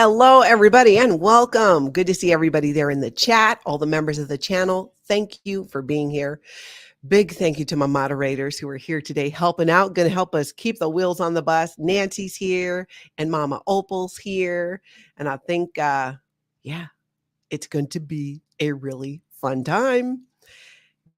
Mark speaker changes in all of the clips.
Speaker 1: Hello, everybody, and welcome. Good to see everybody there in the chat, all the members of the channel. Thank you for being here. Big thank you to my moderators who are here today helping out, going to help us keep the wheels on the bus. Nancy's here and Mama Opal's here. And I think, yeah, it's going to be a really fun time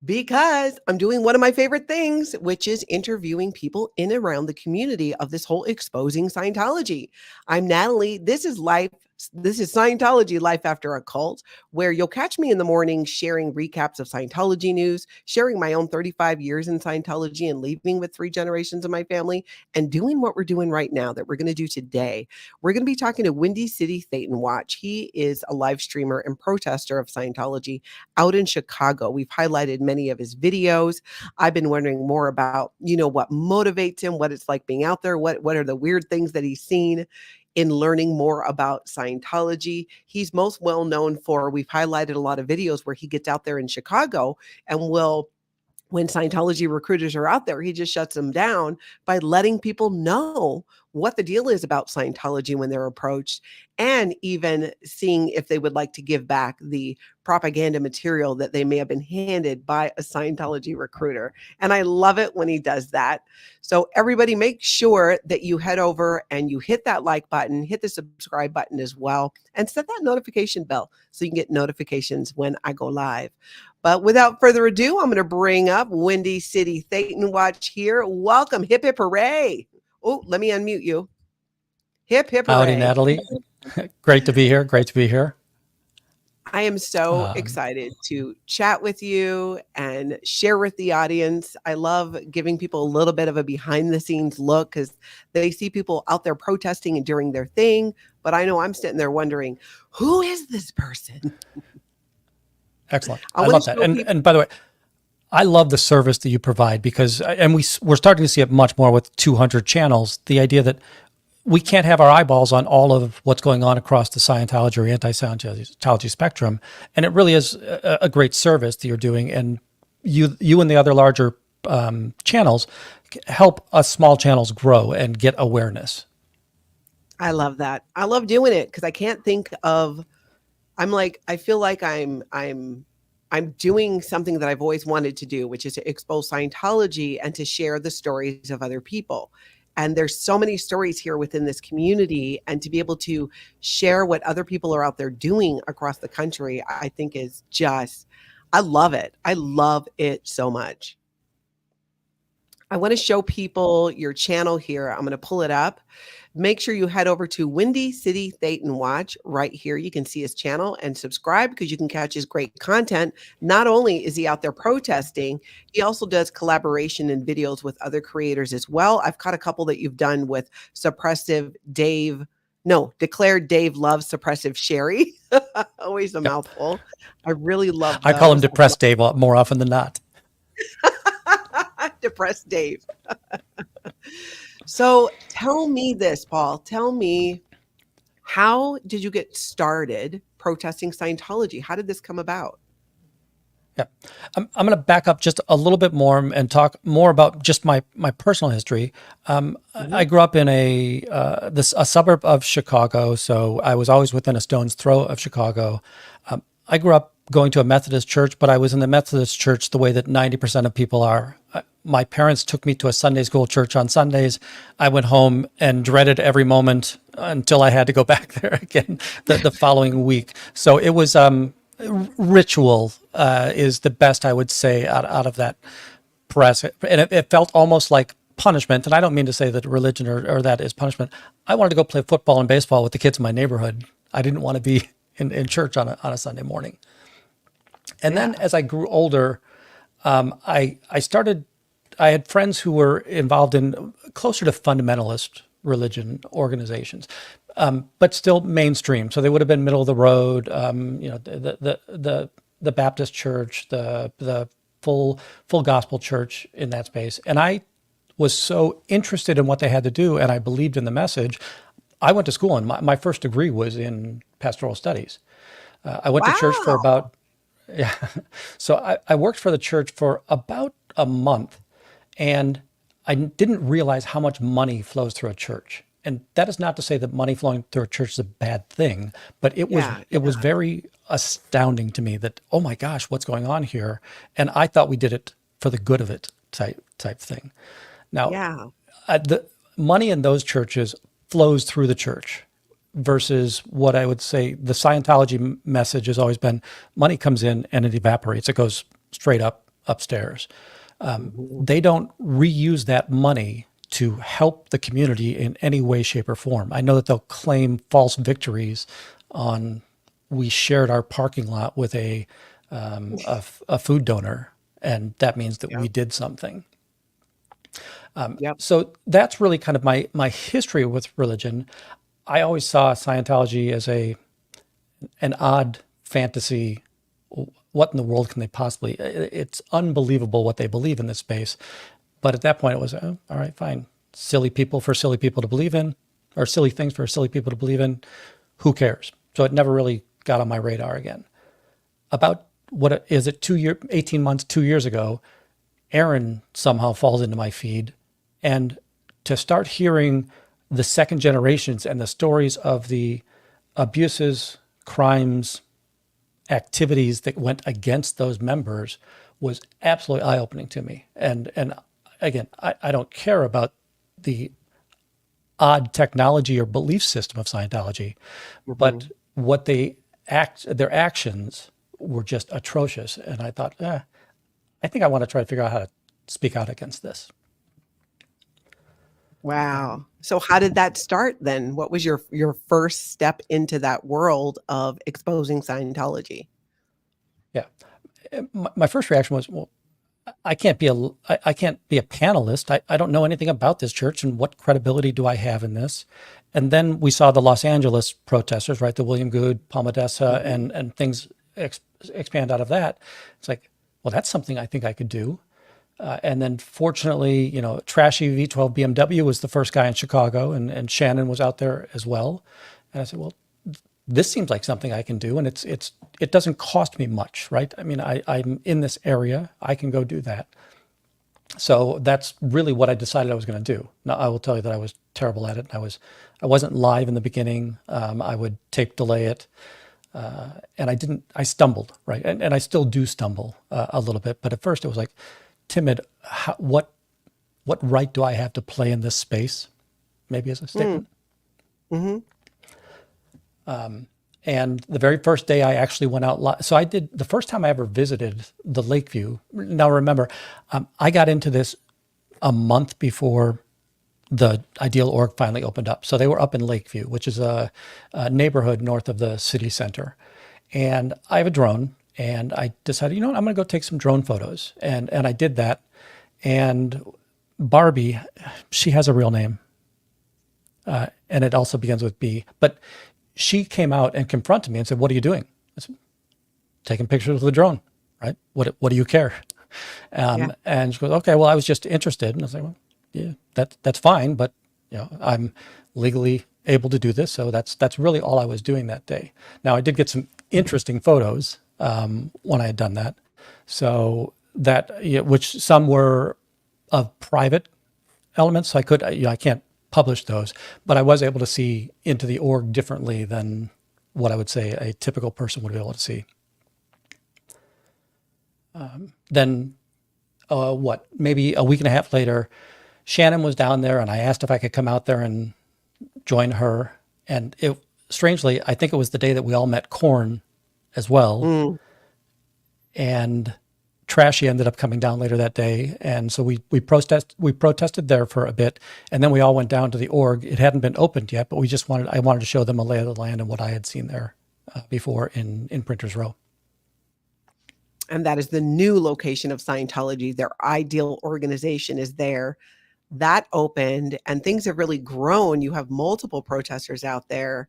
Speaker 1: because I'm doing one of my favorite things, which is interviewing people in and around the community of this whole exposing Scientology. I'm Natalie. This is Scientology Life After a Cult, where you'll catch me in the morning sharing recaps of Scientology news, sharing my own 35 years in Scientology and leaving with 3 generations of my family, and doing what we're doing right now that we're going to do today. We're going to be talking to Windy City Thetan Watch. He is a live streamer and protester of Scientology out in Chicago. We've highlighted many of his videos. I've been wondering more about, what motivates him, what it's like being out there, what are the weird things that he's seen in learning more about Scientology. He's most well known for, we've highlighted a lot of videos where he gets out there in Chicago and when Scientology recruiters are out there, he just shuts them down by letting people know what the deal is about Scientology when they're approached, and even seeing if they would like to give back the propaganda material that they may have been handed by a Scientology recruiter. And I love it when he does that. So everybody, make sure that you head over and you hit that like button, hit the subscribe button as well, and set that notification bell so you can get notifications when I go live. But without further ado, I'm going to bring up Windy City Thetan Watch here. Welcome. Hip, hip, hooray. Oh, let me unmute you. Hip, hip, hooray.
Speaker 2: Howdy, Natalie. Great to be here. Great to be here.
Speaker 1: I am so excited to chat with you and share with the audience. I love giving people a little bit of a behind the scenes look because they see people out there protesting and doing their thing. But I know I'm sitting there wondering, who is this person?
Speaker 2: Excellent. I love that. And by the way, I love the service that you provide because, and we're starting to see it much more with 200 channels, the idea that we can't have our eyeballs on all of what's going on across the Scientology or anti-Scientology spectrum. And it really is a great service that you're doing. And you and the other larger channels help us small channels grow and get awareness.
Speaker 1: I love that. I love doing it because I can't think of, I feel like I'm doing something that I've always wanted to do, which is to expose Scientology and to share the stories of other people. And there's so many stories here within this community, and to be able to share what other people are out there doing across the country, I think is just, I love it. I love it so much. I want to show people your channel here. I'm going to pull it up. Make sure you head over to Windy City Thetan Watch right here. You can see his channel and subscribe because you can catch his great content. Not only is he out there protesting, he also does collaboration and videos with other creators as well. I've caught a couple that you've done with Declared Dave Loves Suppressive Sherry. Always a mouthful. I really love those.
Speaker 2: I call him Depressed Dave more often than not.
Speaker 1: Depressed Dave. So tell me this, Paul. Tell me, how did you get started protesting Scientology? How did this come about?
Speaker 2: Yeah, I'm going to back up just a little bit more and talk more about just my personal history. I grew up in a suburb of Chicago, so I was always within a stone's throw of Chicago. I grew up going to a Methodist church, but I was in the Methodist church the way that 90% of people are. My parents took me to a Sunday school church on Sundays. I went home and dreaded every moment until I had to go back there again the following week. So it was ritual is the best I would say out of that press. And it felt almost like punishment. And I don't mean to say that religion or that is punishment. I wanted to go play football and baseball with the kids in my neighborhood. I didn't want to be in church on a Sunday morning. And then as I grew older, I had friends who were involved in closer to fundamentalist religion organizations, but still mainstream. So they would have been middle of the road, the Baptist church, the full gospel church in that space. And I was so interested in what they had to do, and I believed in the message. I went to school, and my first degree was in pastoral studies. I went to church for about, So I worked for the church for about a month, and I didn't realize how much money flows through a church. and that is not to say that money flowing through a church is a bad thing, but
Speaker 1: Yeah.
Speaker 2: it was very astounding to me that, oh my gosh, what's going on here? And I thought we did it for the good of it type thing. Now,
Speaker 1: Yeah.
Speaker 2: the money in those churches flows through the church versus what I would say the Scientology message has always been money comes in and it evaporates. It goes straight up upstairs.
Speaker 1: Mhm.
Speaker 2: They don't reuse that money to help the community in any way, shape, or form. I know that they'll claim false victories on we shared our parking lot with a food donor, and that means that
Speaker 1: Yep.
Speaker 2: we did something.
Speaker 1: Yep.
Speaker 2: So that's really kind of my history with religion. I always saw Scientology as an odd fantasy. What in the world can they possibly? It's unbelievable what they believe in this space. But at that point, it was, oh, all right, fine. Silly people for silly people to believe in, or silly things for silly people to believe in. Who cares? So it never really got on my radar again. About what is it, 18 months, 2 years ago, Aaron somehow falls into my feed. And to start hearing the second generations and the stories of the abuses, crimes, activities that went against those members was absolutely eye-opening to me. And again, I don't care about the odd technology or belief system of Scientology, but
Speaker 1: Mhm.
Speaker 2: what their actions were just atrocious. And I thought, I think I want to try to figure out how to speak out against this.
Speaker 1: Wow. So how did that start then? What was your first step into that world of exposing Scientology?
Speaker 2: Yeah. My first reaction was, well, I can't be a panelist. I don't know anything about this church, and what credibility do I have in this? And then we saw the Los Angeles protesters, right? The William Goode, Palmadessa,
Speaker 1: Mhm.
Speaker 2: and things expand out of that. It's like, well, that's something I think I could do. And then fortunately, trashy V12 BMW was the first guy in Chicago, and Shannon was out there as well. And I said, well, this seems like something I can do, and it doesn't cost me much, right? I mean, I'm in this area, I can go do that. So that's really what I decided I was going to do. Now, I will tell you that I was terrible at it. I wasn't live in the beginning. I would tape delay it, and I stumbled, right? And I still do stumble a little bit. But at first, it was like timid. What right do I have to play in this space? Maybe as a
Speaker 1: Mm.
Speaker 2: statement.
Speaker 1: Mhm.
Speaker 2: And the very first day I actually went out live. So I did the first time I ever visited the Lakeview. Now remember, I got into this a month before the Ideal Org finally opened up. So they were up in Lakeview, which is a neighborhood north of the city center. And I have a drone, and I decided, you know what, I'm going to go take some drone photos. And I did that. And Barbie, she has a real name, and it also begins with B. But she came out and confronted me and said, "What are you doing?" I said, "Taking pictures with the drone, right? What do you care?"
Speaker 1: Yeah.
Speaker 2: And she goes, "Okay, well, I was just interested." And I was like, "Well, yeah, that's fine, but I'm legally able to do this, so that's really all I was doing that day." Now, I did get some interesting photos when I had done that, so that which some were of private elements. So I can't publish those, but I was able to see into the org differently than what I would say a typical person would be able to see. Then, maybe a week and a half later, Shannon was down there, and I asked if I could come out there and join her. And strangely, I think it was the day that we all met Korn as well.
Speaker 1: Mm.
Speaker 2: And Trashy ended up coming down later that day, and so we protested there for a bit, and then we all went down to the org. It hadn't been opened yet, but I wanted to show them a lay of the land and what I had seen there before in Printers Row.
Speaker 1: And that is the new location of Scientology. Their ideal organization is there. That opened and things have really grown. You have multiple protesters out there,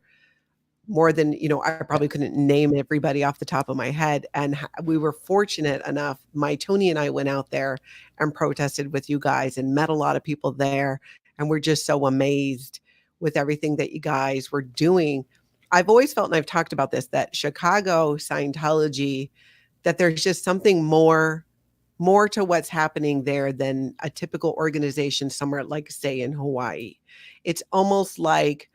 Speaker 1: more than, I
Speaker 2: Yeah,
Speaker 1: probably couldn't name everybody off the top of my head. And we were fortunate enough. My Tony and I went out there and protested with you guys and met a lot of people there. And we're just so amazed with everything that you guys were doing. I've always felt, and I've talked about this, that Chicago Scientology, that there's just something more to what's happening there than a typical organization somewhere like, say, in Hawaii. it's almost like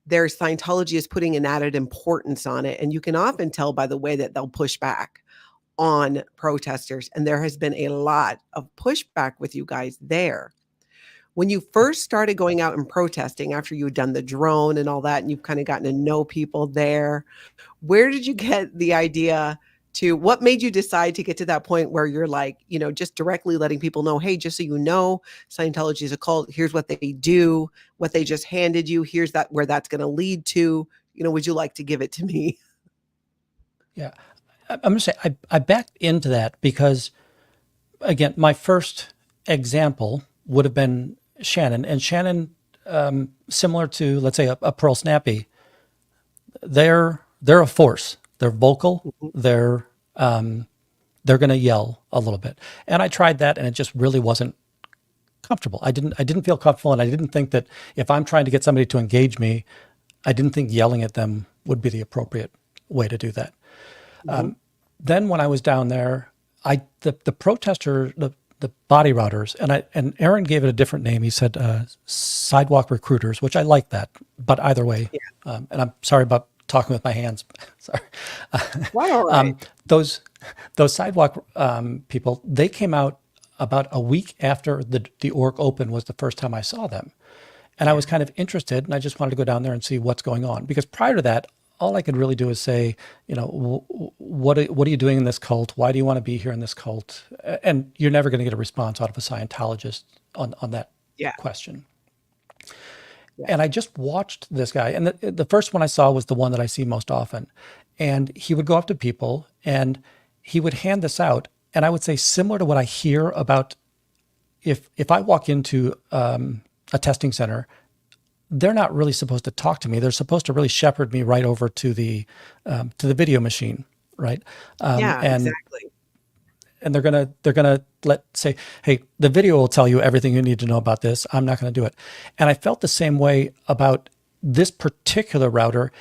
Speaker 1: their Scientology is putting an added importance on it. And you can often tell by the way that they'll push back on protesters. And there has been a lot of pushback with you guys there. When you first started going out and protesting after you had done the drone and all that, and you've kind of gotten to know people there, where did you get the idea to, what made you decide to get to that point where you're like, just directly letting people know, hey, just so you know, Scientology is a cult. Here's what they do, what they just handed you. Here's where that's going to lead to. Would you like to give it to me?
Speaker 2: Yeah. I'm going to say I backed into that because, again, my first example would have been Shannon. And Shannon, similar to, let's say, a Pearl Snappy, they're a force. They're vocal. They're going to yell a little bit. And I tried that, and it just really wasn't comfortable. I didn't feel comfortable, and I didn't think that if I'm trying to get somebody to engage me, I didn't think yelling at them would be the appropriate way to do that. Then when I was down there, the protester, the body routers, and Aaron gave it a different name. He said sidewalk recruiters, which I like that. But either way, and I'm sorry about talking with my hands. Sorry.
Speaker 1: All right.
Speaker 2: Those sidewalk people, they came out about a week after the org open was the first time I saw them. And I was kind of interested, and I just wanted to go down there and see what's going on. Because prior to that, all I could really do is say, what are you doing in this cult? Why do you want to be here in this cult? And you're never going to get a response out of a Scientologist on that question. Yeah. And I just watched this guy. And the first one I saw was the one that I see most often. And he would go up to people, and he would hand this out. And I would say similar to what I hear about if I walk into a testing center, they're not really supposed to talk to me. They're supposed to really shepherd me right over to the video machine, right?
Speaker 1: Exactly.
Speaker 2: And they're gonna say, hey, the video will tell you everything you need to know about this. I'm not going to do it. And I felt the same way about this particular router.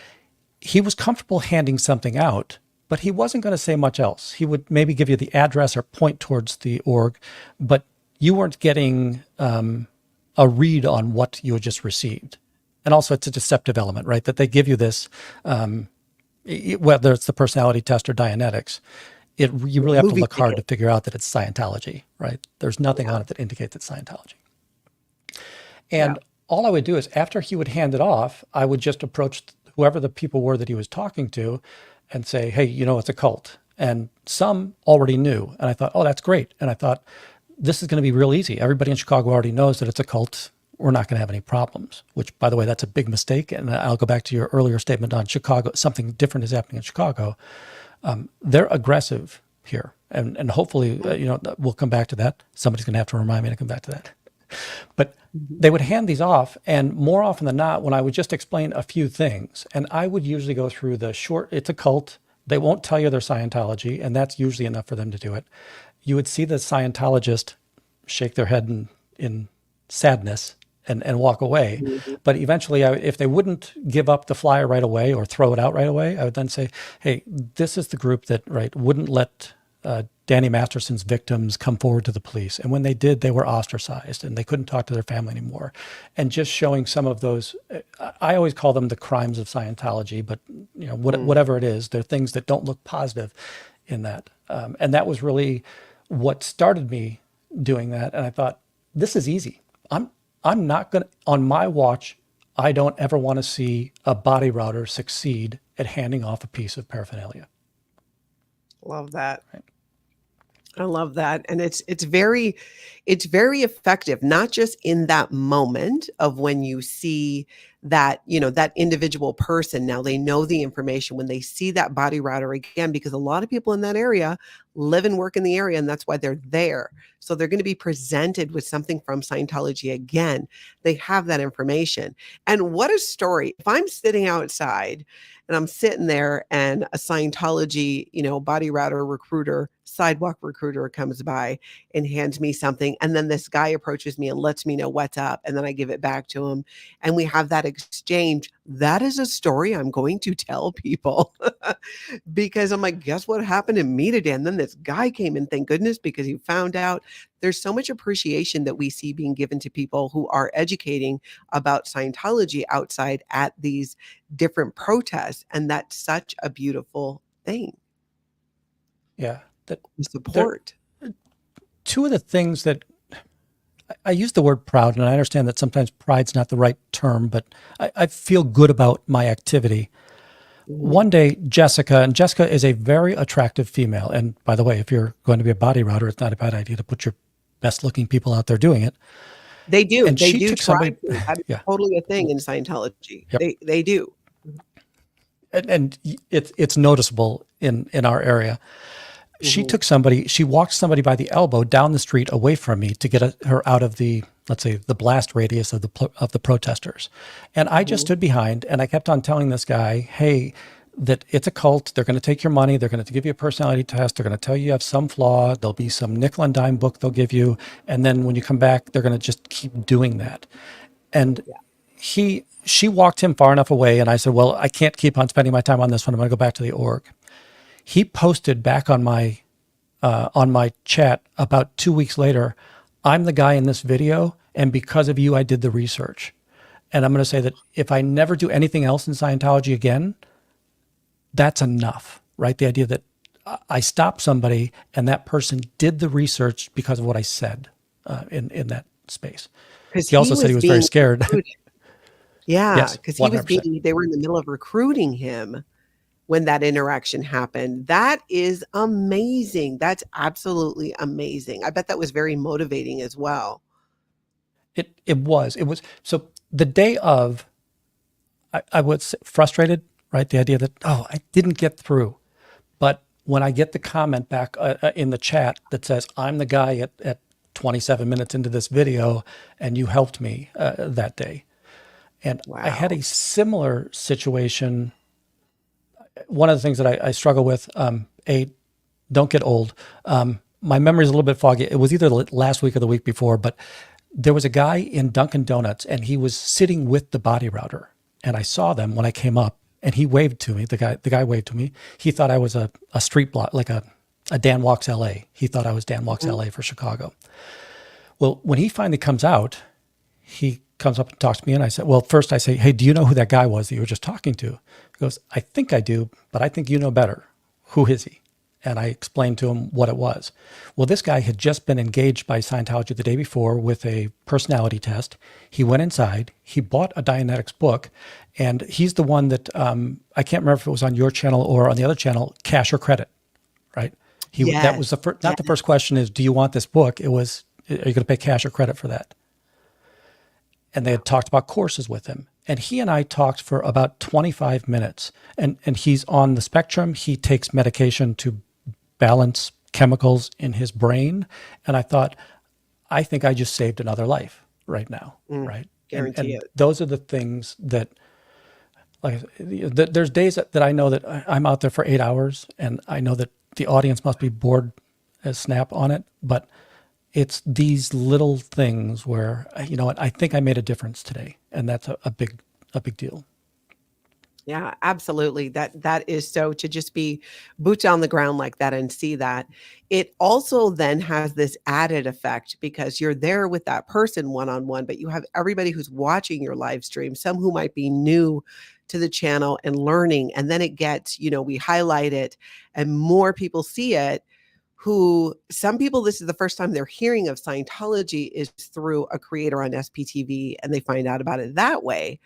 Speaker 2: He was comfortable handing something out, but he wasn't going to say much else. He would maybe give you the address or point towards the org, but you weren't getting a read on what you had just received. And also it's a deceptive element, right? That they give you this, whether it's the personality test or Dianetics, you really have to look hard to figure out that it's Scientology, right? There's nothing on it that indicates it's Scientology. And all I would do is after he would hand it off, I would just approach whoever the people were that he was talking to and say, hey, it's a cult. And some already knew. And I thought, oh, that's great. And I thought, this is going to be real easy. Everybody in Chicago already knows that it's a cult. We're not going to have any problems, which, by the way, that's a big mistake. And I'll go back to your earlier statement on Chicago. Something different is happening in Chicago. They're aggressive here. And hopefully, we'll come back to that. Somebody's going to have to remind me to come back to that. But they would hand these off. And more often than not, when I would just explain a few things, and I would usually go through the short, it's a cult. They won't tell you their Scientology, and that's usually enough for them to do it. You would see the Scientologist shake their head in sadness and walk away. Mm-hmm. But eventually, if they wouldn't give up the flyer right away or throw it out right away, I would then say, hey, this is the group that wouldn't let Danny Masterson's victims come forward to the police. And when they did, they were ostracized and they couldn't talk to their family anymore. And just showing some of those, I always call them the crimes of Scientology, but whatever it is, they're things that don't look positive in that. And that was really what started me doing that. And I thought, this is easy. I'm not going to, on my watch, I don't ever want to see a body router succeed at handing off a piece of paraphernalia.
Speaker 1: Love that. Right. I love that. And it's very effective, not just in that moment of when you see that, that individual person. Now they know the information when they see that body router again, because a lot of people in that area live and work in the area, and that's why they're there. So they're going to be presented with something from Scientology again. They have that information. And what a story. If I'm sitting outside and I'm sitting there and a Scientology, body router recruiter, sidewalk recruiter comes by and hands me something. And then this guy approaches me and lets me know what's up. And then I give it back to him. And we have that exchange, that is a story I'm going to tell people because I'm like, guess what happened to me today? And then this guy came in, thank goodness, because he found out. There's so much appreciation that we see being given to people who are educating about Scientology outside at these different protests. And that's such a beautiful thing.
Speaker 2: Yeah.
Speaker 1: The support.
Speaker 2: Two of the things that I use the word proud, and I understand that sometimes pride's not the right term, but I feel good about my activity. One day, Jessica is a very attractive female. And by the way, if you're going to be a body router, it's not a bad idea to put your best looking people out there doing it.
Speaker 1: They do.
Speaker 2: And
Speaker 1: they
Speaker 2: she
Speaker 1: do
Speaker 2: took
Speaker 1: try.
Speaker 2: somebody,
Speaker 1: That is
Speaker 2: yeah,
Speaker 1: totally a thing in Scientology.
Speaker 2: Yep.
Speaker 1: They do.
Speaker 2: and it's noticeable in our area. She walked somebody by the elbow down the street away from me to get her out of the, let's say, the blast radius of the protesters. And I just stood behind and I kept on telling this guy, hey, that it's a cult. They're going to take your money. They're going to give you a personality test. They're going to tell you have some flaw. There'll be some nickel and dime book they'll give you. And then when you come back, they're going to just keep doing that. And she walked him far enough away. And I said, well, I can't keep on spending my time on this one. I'm going to go back to the org. He posted back on my chat about 2 weeks later, I'm the guy in this video, and because of you, I did the research. And I'm going to say that if I never do anything else in Scientology again, that's enough, right? The idea that I stopped somebody and that person did the research because of what I said in that space. He also said he was very scared.
Speaker 1: Yeah, because
Speaker 2: yes,
Speaker 1: they were in the middle of recruiting him when that interaction happened. That is amazing. That's absolutely amazing. I bet that was very motivating as well.
Speaker 2: It was. So the day of, I was frustrated, right? The idea that, I didn't get through. But when I get the comment back in the chat that says, I'm the guy at 27 minutes into this video and you helped me that day. And I had a similar situation. One of the things that I struggle with, don't get old. My memory is a little bit foggy. It was either last week or the week before, but there was a guy in Dunkin' Donuts and he was sitting with the body router. And I saw them when I came up and he waved to me. The guy waved to me. He thought I was a street block, like a Dan Walks LA. He thought I was Dan Walks LA for Chicago. Well, when he finally comes out, he comes up and talks to me. And I said, well, first I say, hey, do you know who that guy was that you were just talking to? He goes, I think I do, but I think you know better. Who is he? And I explained to him what it was. Well, this guy had just been engaged by Scientology the day before with a personality test. He went inside, he bought a Dianetics book, and he's the one that, I can't remember if it was on your channel or on the other channel, cash or credit, right? That was not the first question is, do you want this book? It was, are you going to pay cash or credit for that? And they had talked about courses with him. And he and I talked for about 25 minutes. And he's on the spectrum. He takes medication to balance chemicals in his brain. And I thought, I think I just saved another life right now, right?
Speaker 1: Guarantee it.
Speaker 2: Those are the things that, like, there's days that I know that I'm out there for 8 hours, and I know that the audience must be bored as snap on it, but it's these little things where, you know what, I think I made a difference today, and that's a big deal.
Speaker 1: Yeah, absolutely. That is so, to just be boots on the ground like that and see that. It also then has this added effect because you're there with that person one-on-one, but you have everybody who's watching your live stream, some who might be new to the channel and learning. And then it gets, we highlight it and more people see it, who some people, this is the first time they're hearing of Scientology is through a creator on SPTV, and they find out about it that way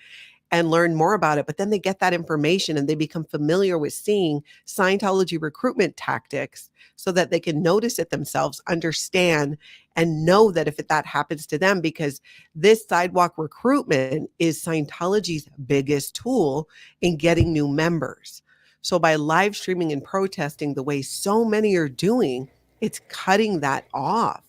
Speaker 1: and learn more about it. But then they get that information and they become familiar with seeing Scientology recruitment tactics so that they can notice it themselves, understand, and know that if that happens to them, because this sidewalk recruitment is Scientology's biggest tool in getting new members. So by live streaming and protesting the way so many are doing, it's cutting that off.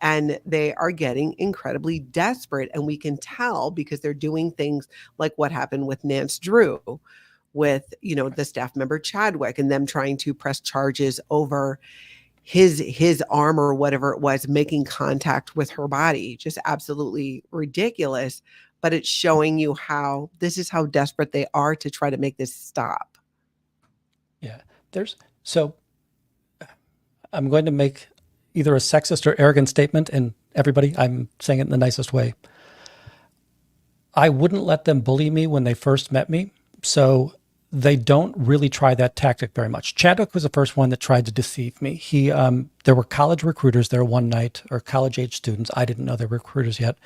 Speaker 1: And they are getting incredibly desperate. And we can tell because they're doing things like what happened with Nance Drew, with, the staff member Chadwick, and them trying to press charges over his arm or whatever it was, making contact with her body. Just absolutely ridiculous. but it's showing you how this is how desperate they are to try to make this stop.
Speaker 2: Yeah. So I'm going to make either a sexist or arrogant statement, and everybody, I'm saying it in the nicest way. I wouldn't let them bully me when they first met me, so they don't really try that tactic very much. Chadwick was the first one that tried to deceive me. There were college recruiters there one night, or college-age students. I didn't know they were recruiters yet.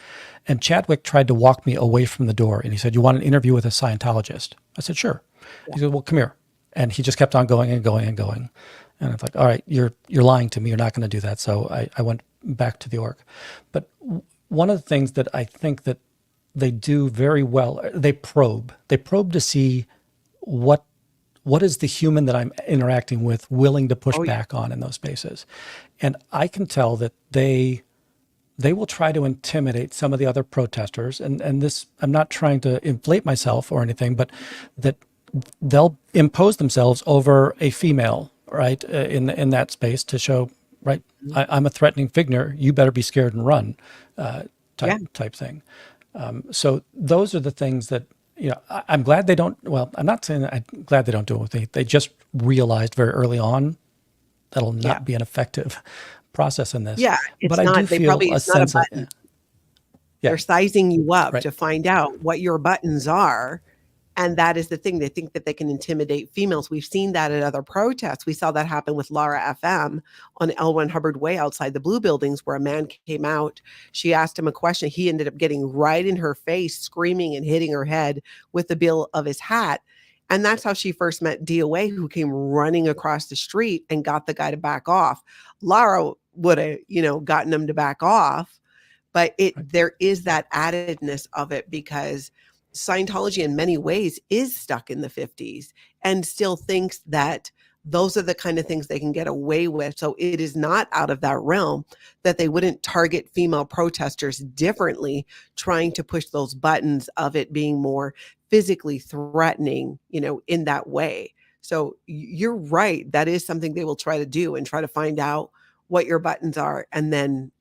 Speaker 2: And Chadwick tried to walk me away from the door, and he said, "You want an interview with a Scientologist?" I said, "Sure." He said, "Well, come here." And he just kept on going and going and going. And I was like, "All right, you're lying to me. You're not going to do that." So I went back to the org. But one of the things that I think that they do very well, they probe. They probe to see what is the human that I'm interacting with willing to push back on in those spaces. And I can tell that they will try to intimidate some of the other protesters. And this, I'm not trying to inflate myself or anything, but that they'll impose themselves over a female, right, in that space to show, right, I'm a threatening figure. You better be scared and run, type thing. So those are the things that, I'm glad they don't. Well, I'm not saying that I'm glad they don't do it with me. They just realized very early on that'll not be an effective process in this.
Speaker 1: Yeah, it's
Speaker 2: but I
Speaker 1: not.
Speaker 2: do
Speaker 1: They
Speaker 2: feel
Speaker 1: probably
Speaker 2: a
Speaker 1: it's not a
Speaker 2: sense of
Speaker 1: button. They're sizing you up to find out what your buttons are. And that is the thing. They think that they can intimidate females. We've seen that at other protests. We saw that happen with Laura FM on L1 Hubbard Way outside the Blue Buildings, where a man came out. She asked him a question. He ended up getting right in her face, screaming and hitting her head with the bill of his hat. And that's how she first met DOA, who came running across the street and got the guy to back off. Laura would have, gotten him to back off. But there is that addedness of it, because Scientology in many ways is stuck in the 50s and still thinks that those are the kind of things they can get away with. So it is not out of that realm that they wouldn't target female protesters differently, trying to push those buttons of it being more physically threatening, in that way. So you're right. That is something they will try to do, and try to find out what your buttons are and then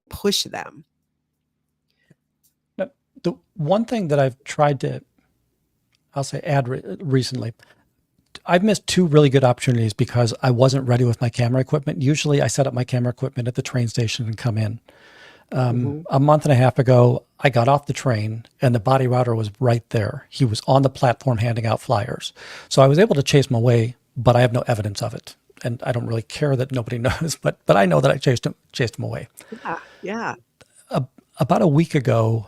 Speaker 1: push them.
Speaker 2: The one thing that I've tried to, I'll say, add recently, I've missed two really good opportunities because I wasn't ready with my camera equipment. Usually I set up my camera equipment at the train station and come in. A month and a half ago, I got off the train and the body router was right there. He was on the platform handing out flyers. So I was able to chase him away, but I have no evidence of it. And I don't really care that nobody knows, but I know that I chased him away.
Speaker 1: Yeah.
Speaker 2: About a week ago,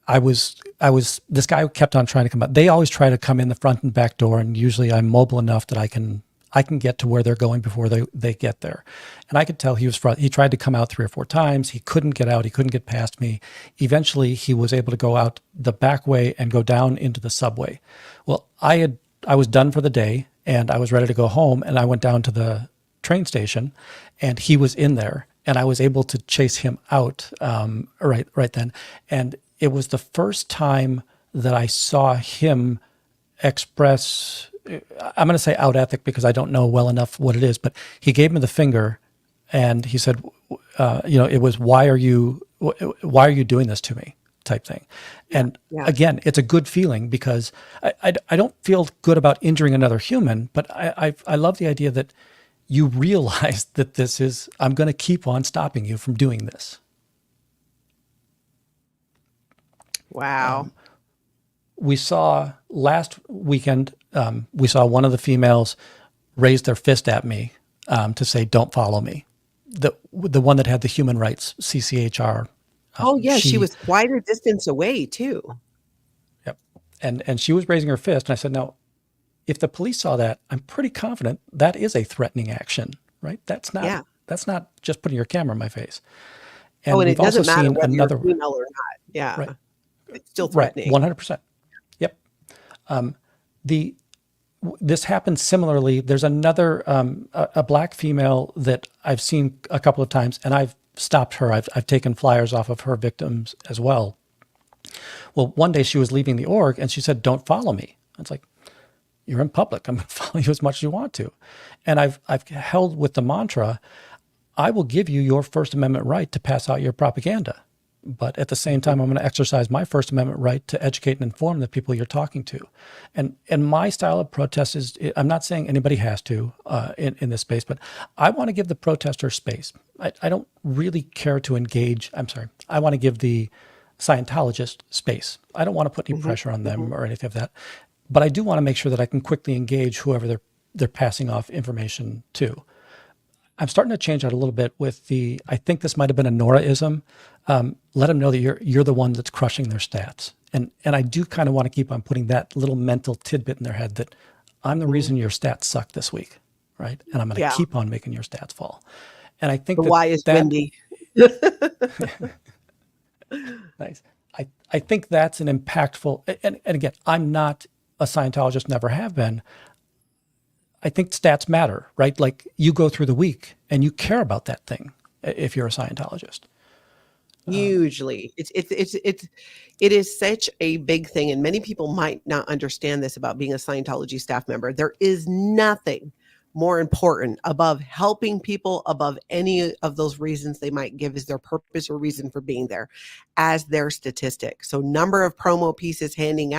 Speaker 2: this guy kept on trying to come out. They always try to come in the front and back door, and usually I'm mobile enough that I can get to where they're going before they get there. And I could tell he tried to come out 3 or 4 times. He couldn't get out. He couldn't get past me. Eventually he was able to go out the back way and go down into the subway. Well, I was done for the day and I was ready to go home, and I went down to the train station and he was in there. And I was able to chase him out right then. And it was the first time that I saw him express, I'm going to say out ethic because I don't know well enough what it is, but he gave me the finger and he said, it was, why are you doing this to me, type thing. And again, it's a good feeling because I don't feel good about injuring another human, but I love the idea that you realize that I'm going to keep on stopping you from doing this.
Speaker 1: Wow.
Speaker 2: We saw last weekend, we saw one of the females raise their fist at me to say, "Don't follow me." The one that had the human rights, CCHR.
Speaker 1: She was quite a distance away too.
Speaker 2: Yep. And she was raising her fist, and I said, "Now, if the police saw that, I'm pretty confident that is a threatening action, right? That's not just putting your camera in my face." And
Speaker 1: it doesn't matter whether you're female or not. Yeah.
Speaker 2: Right.
Speaker 1: It's still threatening.
Speaker 2: 100%. Yep. This happens similarly. There's another, a black female that I've seen a couple of times, and I've stopped her. I've taken flyers off of her victims as well. Well, one day she was leaving the org and she said, "Don't follow me." I was like, "You're in public. I'm going to follow you as much as you want to." And I've held with the mantra, I will give you your First Amendment right to pass out your propaganda. But at the same time, I'm going to exercise my First Amendment right to educate and inform the people you're talking to. And my style of protest is, I'm not saying anybody has to in this space, but I want to give the protester space. I don't really care to engage. I'm sorry. I want to give the Scientologist space. I don't want to put any pressure on them or anything of that. But I do want to make sure that I can quickly engage whoever they're passing off information to. I'm starting to change that a little bit with I think this might have been a Noraism. Let them know that you're the one that's crushing their stats. And I do kind of want to keep on putting that little mental tidbit in their head that I'm the reason your stats suck this week, right? And I'm going to keep on making your stats fall. And I think
Speaker 1: why is Windy?
Speaker 2: Nice. I think that's an impactful, and again, I'm not a Scientologist, never have been. I think stats matter, right? Like you go through the week and you care about that thing if you're a Scientologist.
Speaker 1: Hugely. It is such a big thing. And many people might not understand this about being a Scientology staff member. There is nothing more important above helping people, above any of those reasons they might give as their purpose or reason for being there, as their statistic. So number of promo pieces handed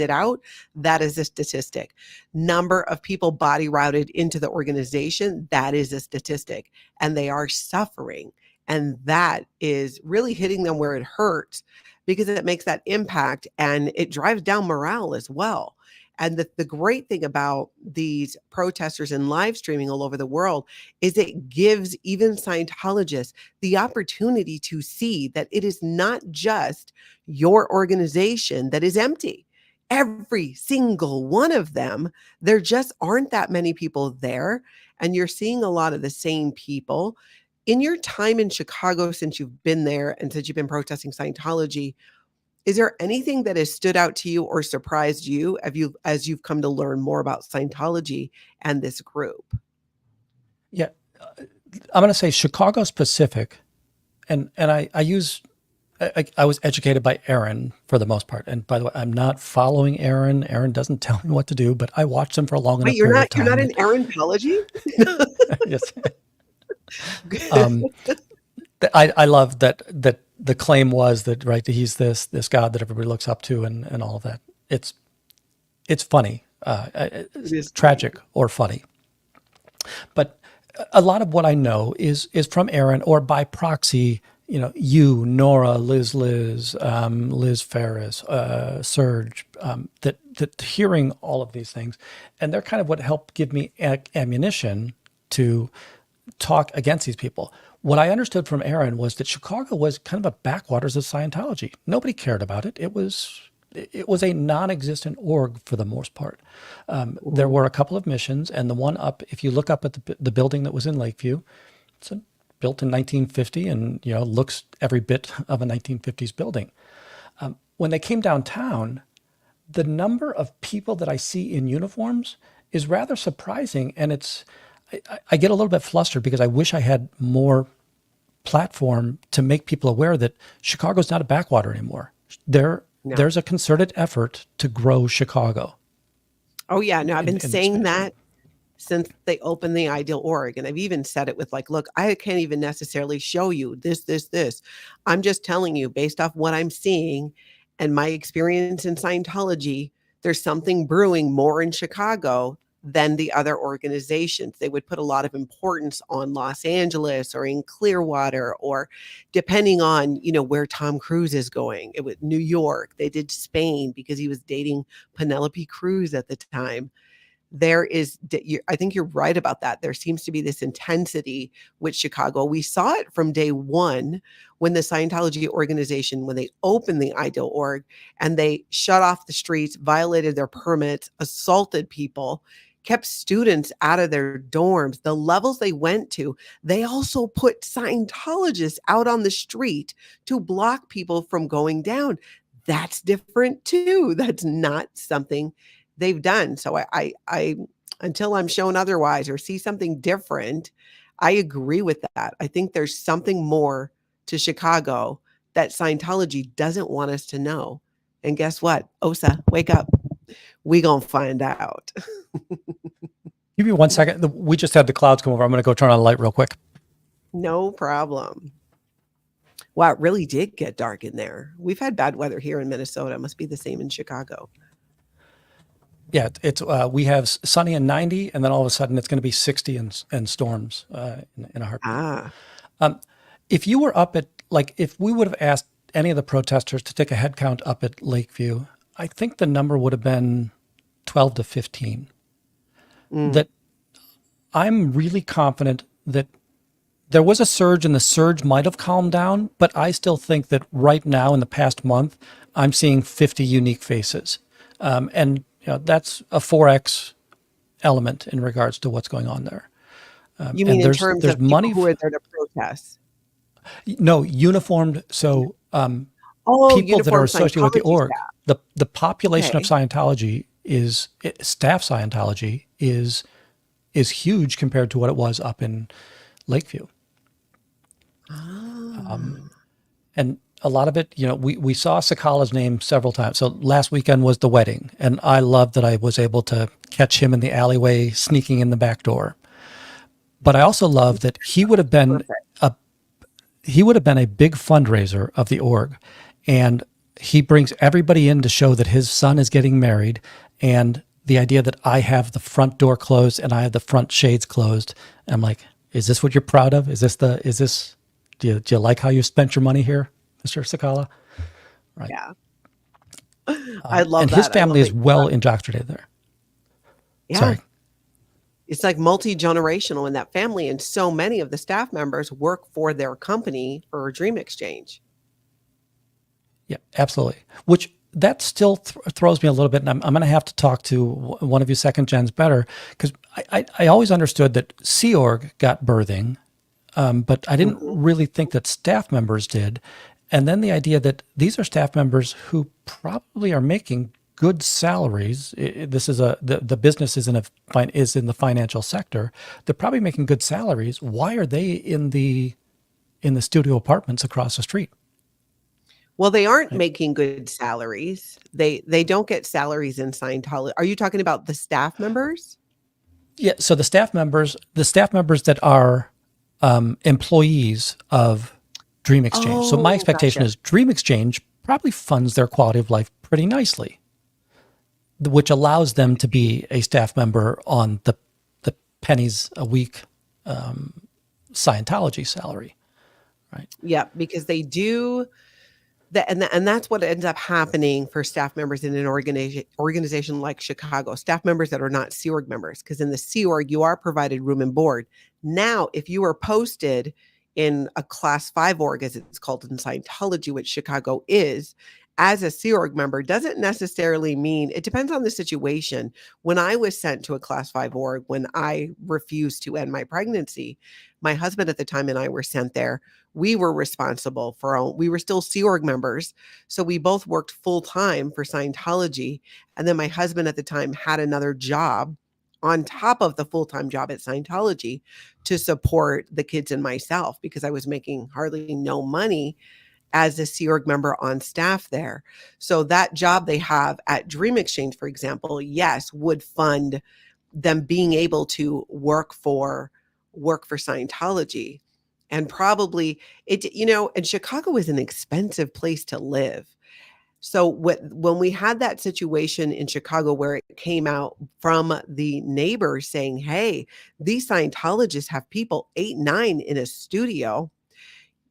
Speaker 1: out, that is a statistic. Number of people body routed into the organization, that is a statistic. And they are suffering. And that is really hitting them where it hurts, because it makes that impact and it drives down morale as well. And the great thing about these protesters and live streaming all over the world is it gives even Scientologists the opportunity to see that it is not just your organization that is empty. Every single one of them, there just aren't that many people there. And you're seeing a lot of the same people. In your time in Chicago, since you've been there and since you've been protesting Scientology, is there anything that has stood out to you or surprised you as you've come to learn more about Scientology and this group?
Speaker 2: Yeah, I'm going to say Chicago specific, and I was educated by Aaron for the most part. And by the way, I'm not following Aaron. Aaron doesn't tell me what to do, but I watched him for a long enough period of time.
Speaker 1: You're not in Aaronpology?
Speaker 2: Yes. I love that the claim was that, right, that he's this God that everybody looks up to and all of that. It's funny. It's tragic or funny. But a lot of what I know is from Aaron, or by proxy, you, Nora, Liz, Liz Ferris, Serge, that hearing all of these things, and they're kind of what helped give me ammunition to talk against these people. What I understood from Aaron was that Chicago was kind of a backwaters of Scientology. Nobody cared about it. It was a non-existent org for the most part. There were a couple of missions, and the one up, if you look up at the building that was in Lakeview, it's built in 1950 and looks every bit of a 1950s building. When they came downtown, the number of people that I see in uniforms is rather surprising, and I get a little bit flustered because I wish I had more platform to make people aware that Chicago's not a backwater anymore. There's a concerted effort to grow Chicago.
Speaker 1: Oh yeah, no, I've been saying that since they opened the Ideal Org, and I've even said it with look, I can't even necessarily show you this. I'm just telling you based off what I'm seeing and my experience in Scientology, there's something brewing more in Chicago than the other organizations. They would put a lot of importance on Los Angeles or in Clearwater, or depending on, where Tom Cruise is going. It was New York. They did Spain because he was dating Penelope Cruz at the time. I think you're right about that. There seems to be this intensity with Chicago. We saw it from day one when the Scientology organization, when they opened the Ideal Org and they shut off the streets, violated their permits, assaulted people, kept students out of their dorms, the levels they went to. They also put Scientologists out on the street to block people from going down. That's different too. That's not something they've done. So I until I'm shown otherwise or see something different, I agree with that. I think there's something more to Chicago that Scientology doesn't want us to know. And guess what? OSA, wake up. We gonna find out.
Speaker 2: Give me 1 second. We just had the clouds come over. I'm going to go turn on the light real quick.
Speaker 1: No problem. Wow, it really did get dark in there. We've had bad weather here in Minnesota. It must be the same in Chicago.
Speaker 2: Yeah, it's we have sunny and 90, and then all of a sudden it's going to be 60 and storms in a heartbeat.
Speaker 1: Ah,
Speaker 2: If you were up at, like, if we would have asked any of the protesters to take a head count up at Lakeview, I think the number would have been 12 to 15. That I'm really confident that there was a surge and the surge might have calmed down, but I still think that right now in the past month, I'm seeing 50 unique faces. And that's a 4X element in regards to what's going on there.
Speaker 1: you mean
Speaker 2: And
Speaker 1: in terms
Speaker 2: there's
Speaker 1: of people
Speaker 2: money,
Speaker 1: who are there to protest?
Speaker 2: no, uniformed. So
Speaker 1: Oh,
Speaker 2: people that are
Speaker 1: uniform
Speaker 2: associated with the
Speaker 1: Scientology
Speaker 2: org,
Speaker 1: staff.
Speaker 2: the population of
Speaker 1: Okay.
Speaker 2: Scientology staff Scientology is huge compared to what it was up in Lakeview.
Speaker 1: Ah.
Speaker 2: And a lot of it, we saw Sakala's name several times. So last weekend was the wedding, and I loved that I was able to catch him in the alleyway sneaking in the back door. But I also love that he would have been
Speaker 1: Perfect.
Speaker 2: a big fundraiser of the org, and he brings everybody in to show that his son is getting married, and the idea that I have the front door closed and I have the front shades closed. And I'm like, is this what you're proud of? Do you like how you spent your money here, Mr. Sakala? Right.
Speaker 1: Yeah. I love
Speaker 2: And
Speaker 1: that.
Speaker 2: his
Speaker 1: I
Speaker 2: family
Speaker 1: love
Speaker 2: is
Speaker 1: that.
Speaker 2: well indoctrinated there.
Speaker 1: Yeah.
Speaker 2: Sorry.
Speaker 1: It's like multi-generational in that family. And so many of the staff members work for their company for Dream Exchange.
Speaker 2: Yeah, absolutely. Which that still throws me a little bit. And I'm going to have to talk to one of you second gens better, because I always understood that Sea Org got birthing, but I didn't really think that staff members did. And then the idea that these are staff members who probably are making good salaries. This is the business is in the financial sector. They're probably making good salaries. Why are they in the studio apartments across the street?
Speaker 1: Well, they aren't making good salaries. They don't get salaries in Scientology. Are you talking about the staff members?
Speaker 2: Yeah. So the staff members that are employees of Dream Exchange. So my
Speaker 1: Oh,
Speaker 2: expectation
Speaker 1: gotcha.
Speaker 2: is Dream Exchange probably funds their quality of life pretty nicely, which allows them to be a staff member on the pennies a week Scientology salary, right?
Speaker 1: Yeah, because they do that, and that's what ends up happening for staff members in an organization like Chicago. Staff members that are not Sea Org members, because in the Sea Org you are provided room and board. Now, if you are posted in a Class 5 org, as it's called in Scientology, which Chicago is, as a Sea Org member, doesn't necessarily mean, it depends on the situation. When I was sent to a Class 5 org, when I refused to end my pregnancy, my husband at the time and I were sent there. We were responsible for we were still Sea Org members. So we both worked full time for Scientology. And then my husband at the time had another job on top of the full-time job at Scientology to support the kids and myself, because I was making hardly no money as a Sea Org member on staff there. So that job they have at Dream Exchange, for example, yes, would fund them being able to work for Scientology. And probably and Chicago is an expensive place to live. So when we had that situation in Chicago where it came out from the neighbors saying, hey, these Scientologists have people 8, 9 in a studio,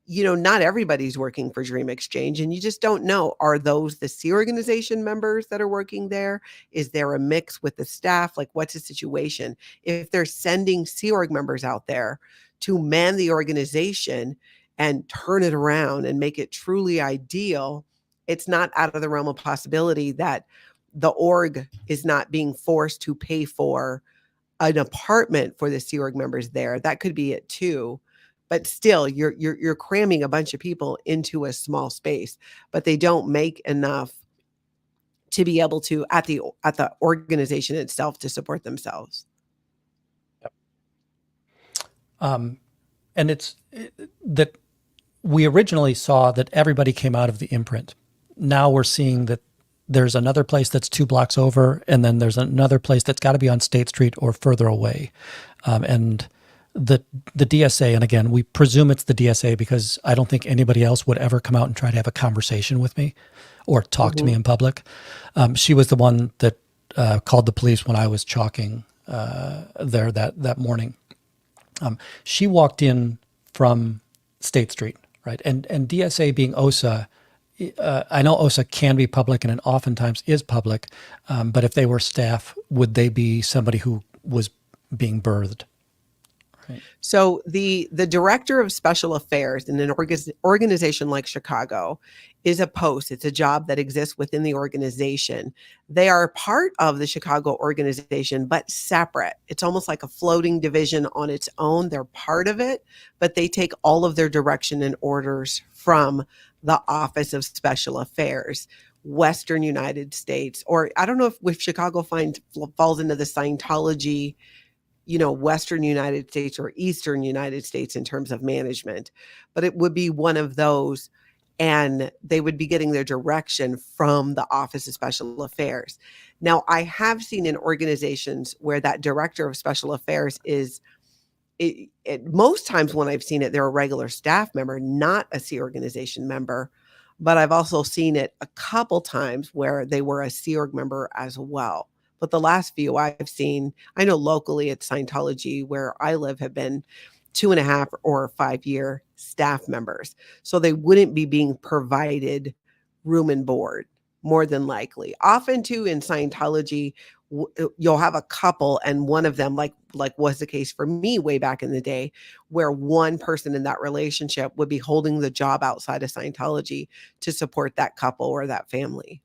Speaker 1: not everybody's working for Dream Exchange, and you just don't know. Are those the Sea Organization members that are working there? Is there a mix with the staff? Like, what's the situation? If they're sending Sea Org members out there to man the organization and turn it around and make it truly ideal, it's not out of the realm of possibility that the org is not being forced to pay for an apartment for the Sea Org members there. That could be it too. But still, you're cramming a bunch of people into a small space, but they don't make enough to be able to at the organization itself to support themselves.
Speaker 2: And it's that we originally saw that everybody came out of the imprint. Now we're seeing that there's another place that's 2 blocks over, and then there's another place that's got to be on State Street or further away. And the DSA, and again, we presume it's the DSA because I don't think anybody else would ever come out and try to have a conversation with me or talk to me in public. She was the one that called the police when I was chalking there that morning. She walked in from State Street, right? And DSA being OSA, I know OSA can be public and it oftentimes is public, but if they were staff, would they be somebody who was being birthed? Right.
Speaker 1: So the director of special affairs in an organization like Chicago is a post. It's a job that exists within the organization. They are part of the Chicago organization, but separate. It's almost like a floating division on its own. They're part of it, but they take all of their direction and orders from the Office of Special Affairs, Western United States, or I don't know if Chicago falls into the Scientology, Western United States or Eastern United States in terms of management, but it would be one of those, and they would be getting their direction from the Office of Special Affairs. Now, I have seen in organizations where that director of special affairs is, most times when I've seen it, they're a regular staff member, not a Sea Organization member, but I've also seen it a couple times where they were a Sea Org member as well. But the last few I've seen, I know locally at Scientology where I live have been 2.5 or 5 year staff members. So they wouldn't be being provided room and board, more than likely. Often too in Scientology, you'll have a couple and one of them, like was the case for me way back in the day, where one person in that relationship would be holding the job outside of Scientology to support that couple or that family.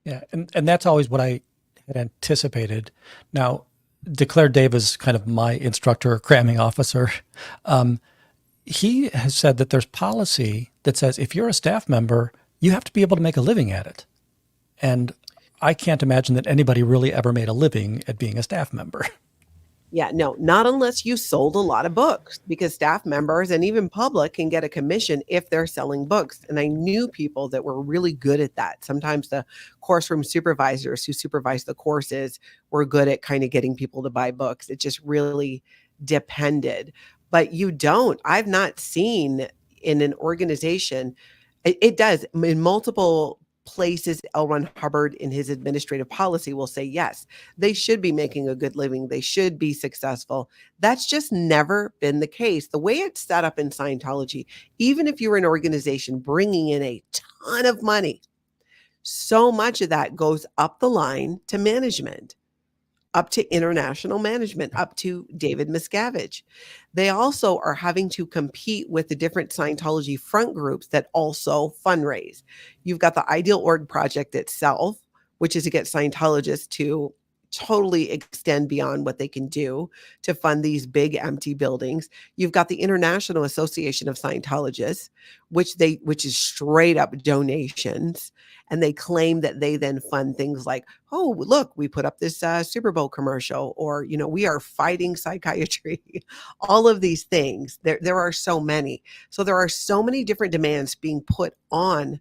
Speaker 2: Yeah, and that's always what I had anticipated. Now, Declare Dave is kind of my instructor or cramming officer. He has said that there's policy that says if you're a staff member, you have to be able to make a living at it. And I can't imagine that anybody really ever made a living at being a staff member.
Speaker 1: Yeah, no, not unless you sold a lot of books, because staff members and even public can get a commission if they're selling books. And I knew people that were really good at that. Sometimes the course room supervisors who supervise the courses were good at kind of getting people to buy books. It just really depended. But I've not seen in an organization, it does in multiple places. L. Ron Hubbard in his administrative policy will say, yes, they should be making a good living. They should be successful. That's just never been the case. The way it's set up in Scientology, even if you're an organization bringing in a ton of money, so much of that goes up the line to management, up to international management, up to David Miscavige. They also are having to compete with the different Scientology front groups that also fundraise. You've got the Ideal Org Project itself, which is to get Scientologists to totally extend beyond what they can do to fund these big empty buildings. You've got the International Association of Scientologists, which is straight up donations. And they claim that they then fund things like, oh, look, we put up this Super Bowl commercial, or, we are fighting psychiatry, all of these things. There are so many. So there are so many different demands being put on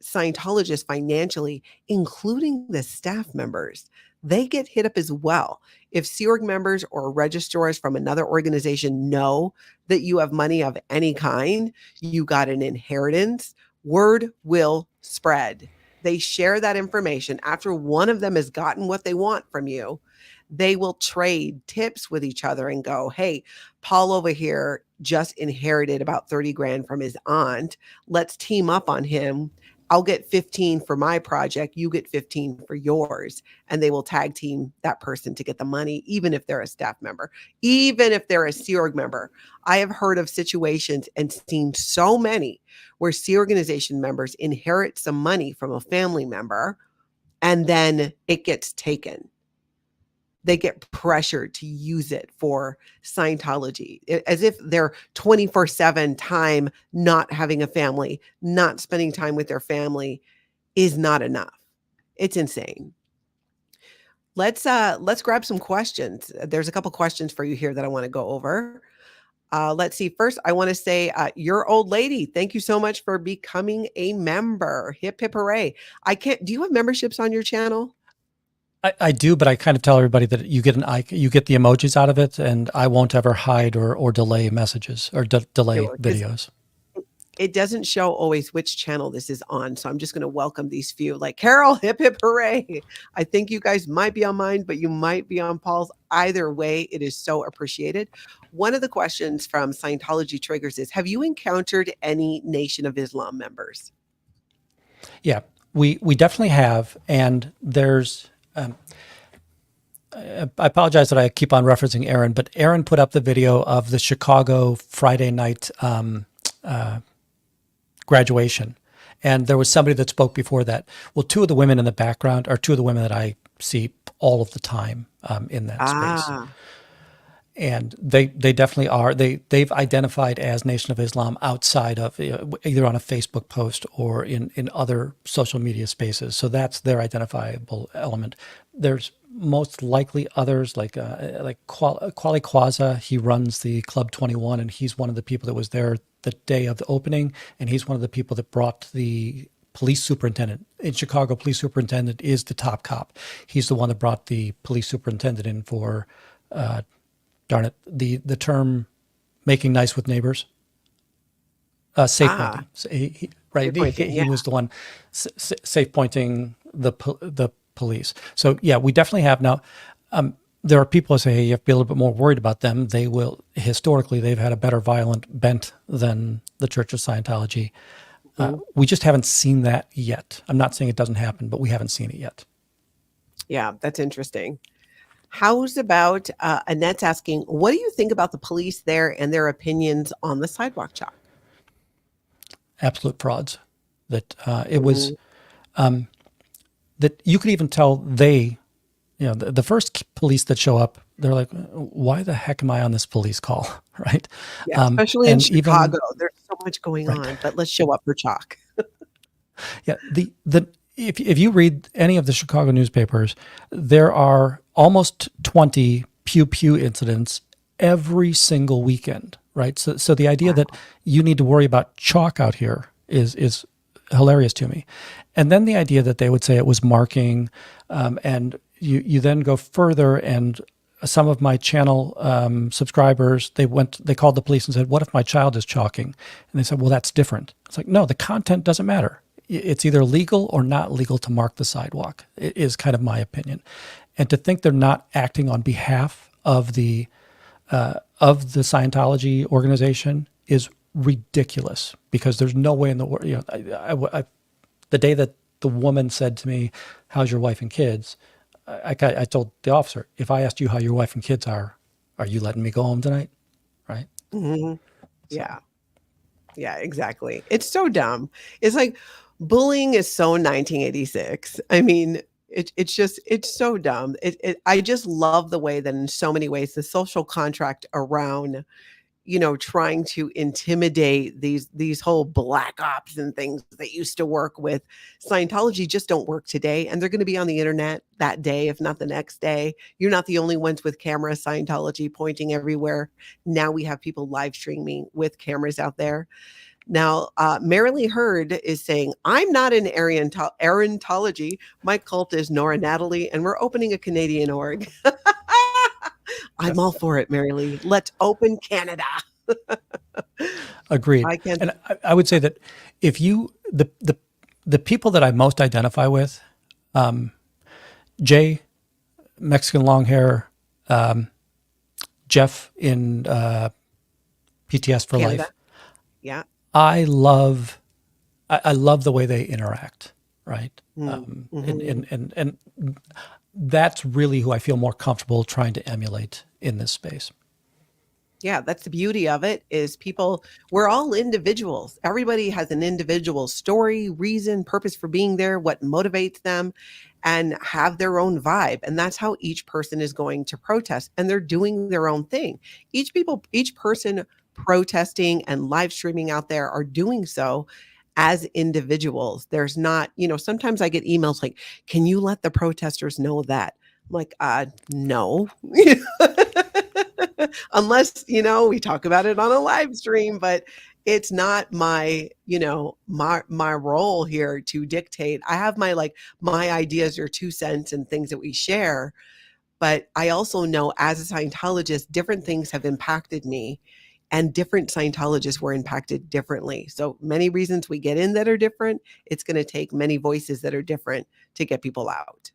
Speaker 1: Scientologists financially, including the staff members. They get hit up as well. If Sea Org members or registrars from another organization know that you have money of any kind, you got an inheritance, word will spread. They share that information. After one of them has gotten what they want from you, they will trade tips with each other and go, hey, Paul over here just inherited about 30 grand from his aunt. Let's team up on him. I'll get 15 for my project. You get 15 for yours. And they will tag team that person to get the money, even if they're a staff member, even if they're a Sea Org member. I have heard of situations and seen so many where Sea Organization members inherit some money from a family member and then it gets taken. They get pressured to use it for Scientology, as if they're 24/7 time not having a family, not spending time with their family is not enough. It's insane. Let's grab some questions. There's a couple questions for you here that I want to go over. Let's see. First, I want to say, your old lady, thank you so much for becoming a member. Hip, hip, hooray. Do you have memberships on your channel?
Speaker 2: I do, but I kind of tell everybody that you get you get the emojis out of it, and I won't ever hide or delay messages or delay
Speaker 1: Sure, 'cause
Speaker 2: videos.
Speaker 1: it doesn't show always which channel this is on, so I'm just gonna welcome these few, like, "Carol, hip, hip, hooray." I think you guys might be on mine, but you might be on Paul's. Either way, it is so appreciated. One of the questions from Scientology Triggers is, have you encountered any Nation of Islam members?
Speaker 2: Yeah, we definitely have, and there's. I apologize that I keep on referencing Aaron, but Aaron put up the video of the Chicago Friday night graduation. And there was somebody that spoke before that. Well, two of the women in the background are two of the women that I see all of the time in that space.
Speaker 1: Ah,
Speaker 2: And they definitely are. They've identified as Nation of Islam outside of either on a Facebook post or in other social media spaces. So that's their identifiable element. There's most likely others like Kwali Kwaza. He runs the Club 21, and he's one of the people that was there the day of the opening, and he's one of the people that brought the police superintendent in Chicago. Police superintendent is the top cop. He's the one that brought the police superintendent in for. Darn it, the term making nice with neighbors, safe
Speaker 1: ah,
Speaker 2: pointing. So right,
Speaker 1: pointing,
Speaker 2: he
Speaker 1: yeah.
Speaker 2: was the one safe pointing the police. So yeah, we definitely have now. There are people who say, hey, you have to be a little bit more worried about them. They will historically they've had a better violent bent than the Church of Scientology. We just haven't seen that yet. I'm not saying it doesn't happen, but we haven't seen it yet.
Speaker 1: Yeah, that's interesting. How's about Annette's asking, what do you think about the police there and their opinions on the sidewalk chalk?
Speaker 2: Absolute frauds. That it was that you could even tell they, the first police that show up, they're like, why the heck am I on this police call? Right.
Speaker 1: Yeah, especially in
Speaker 2: And
Speaker 1: Chicago,
Speaker 2: even,
Speaker 1: there's so much going
Speaker 2: right.
Speaker 1: on, but let's show up for chalk.
Speaker 2: Yeah. If you read any of the Chicago newspapers, there are almost 20 pew pew incidents every single weekend. Right. So the idea that you need to worry about chalk out here is hilarious to me. And then the idea that they would say it was marking, and you then go further, and some of my channel subscribers, they called the police and said, what if my child is chalking? And they said, well, that's different. It's like, no, the content doesn't matter. It's either legal or not legal to mark the sidewalk. It is kind of my opinion. And to think they're not acting on behalf of the Scientology organization is ridiculous, because there's no way in the world. The day that the woman said to me, "How's your wife and kids?" I told the officer, if I asked you how your wife and kids are you letting me go home tonight? Right?
Speaker 1: Mhm.
Speaker 2: So,
Speaker 1: Yeah. Yeah, exactly. It's so dumb. It's like bullying is so 1986. I mean, it's so dumb. I just love the way that in so many ways the social contract around, trying to intimidate these whole black ops and things that used to work with Scientology just don't work today. And they're going to be on the internet that day, if not the next day. You're not the only ones with cameras, Scientology pointing everywhere. Now we have people live streaming with cameras out there. Now, Marilee Hurd is saying, I'm not in Ariantology. My cult is Nora Natalie, and we're opening a Canadian org. I'm all for it, Marilee. Let's open Canada.
Speaker 2: agreed.
Speaker 1: I can.
Speaker 2: And I would say that if you the people that I most identify with, Jay, Mexican long hair, Jeff in PTS for
Speaker 1: Canada.
Speaker 2: Life.
Speaker 1: Yeah.
Speaker 2: I love the way they interact, right?
Speaker 1: Mhm.
Speaker 2: And that's really who I feel more comfortable trying to emulate in this space.
Speaker 1: Yeah, that's the beauty of it is we're all individuals. Everybody has an individual story, reason, purpose for being there, what motivates them, and have their own vibe. And that's how each person is going to protest. And they're doing their own thing. Each person protesting and live streaming out there are doing so as individuals. There's not, sometimes I get emails like, can you let the protesters know that? I'm like, no. Unless, we talk about it on a live stream, but it's not my, my role here to dictate. I have my ideas or 2 cents and things that we share. But I also know as a Scientologist, different things have impacted me and different Scientologists were impacted differently. So many reasons we get in that are different. It's going to take many voices that are different to get people out.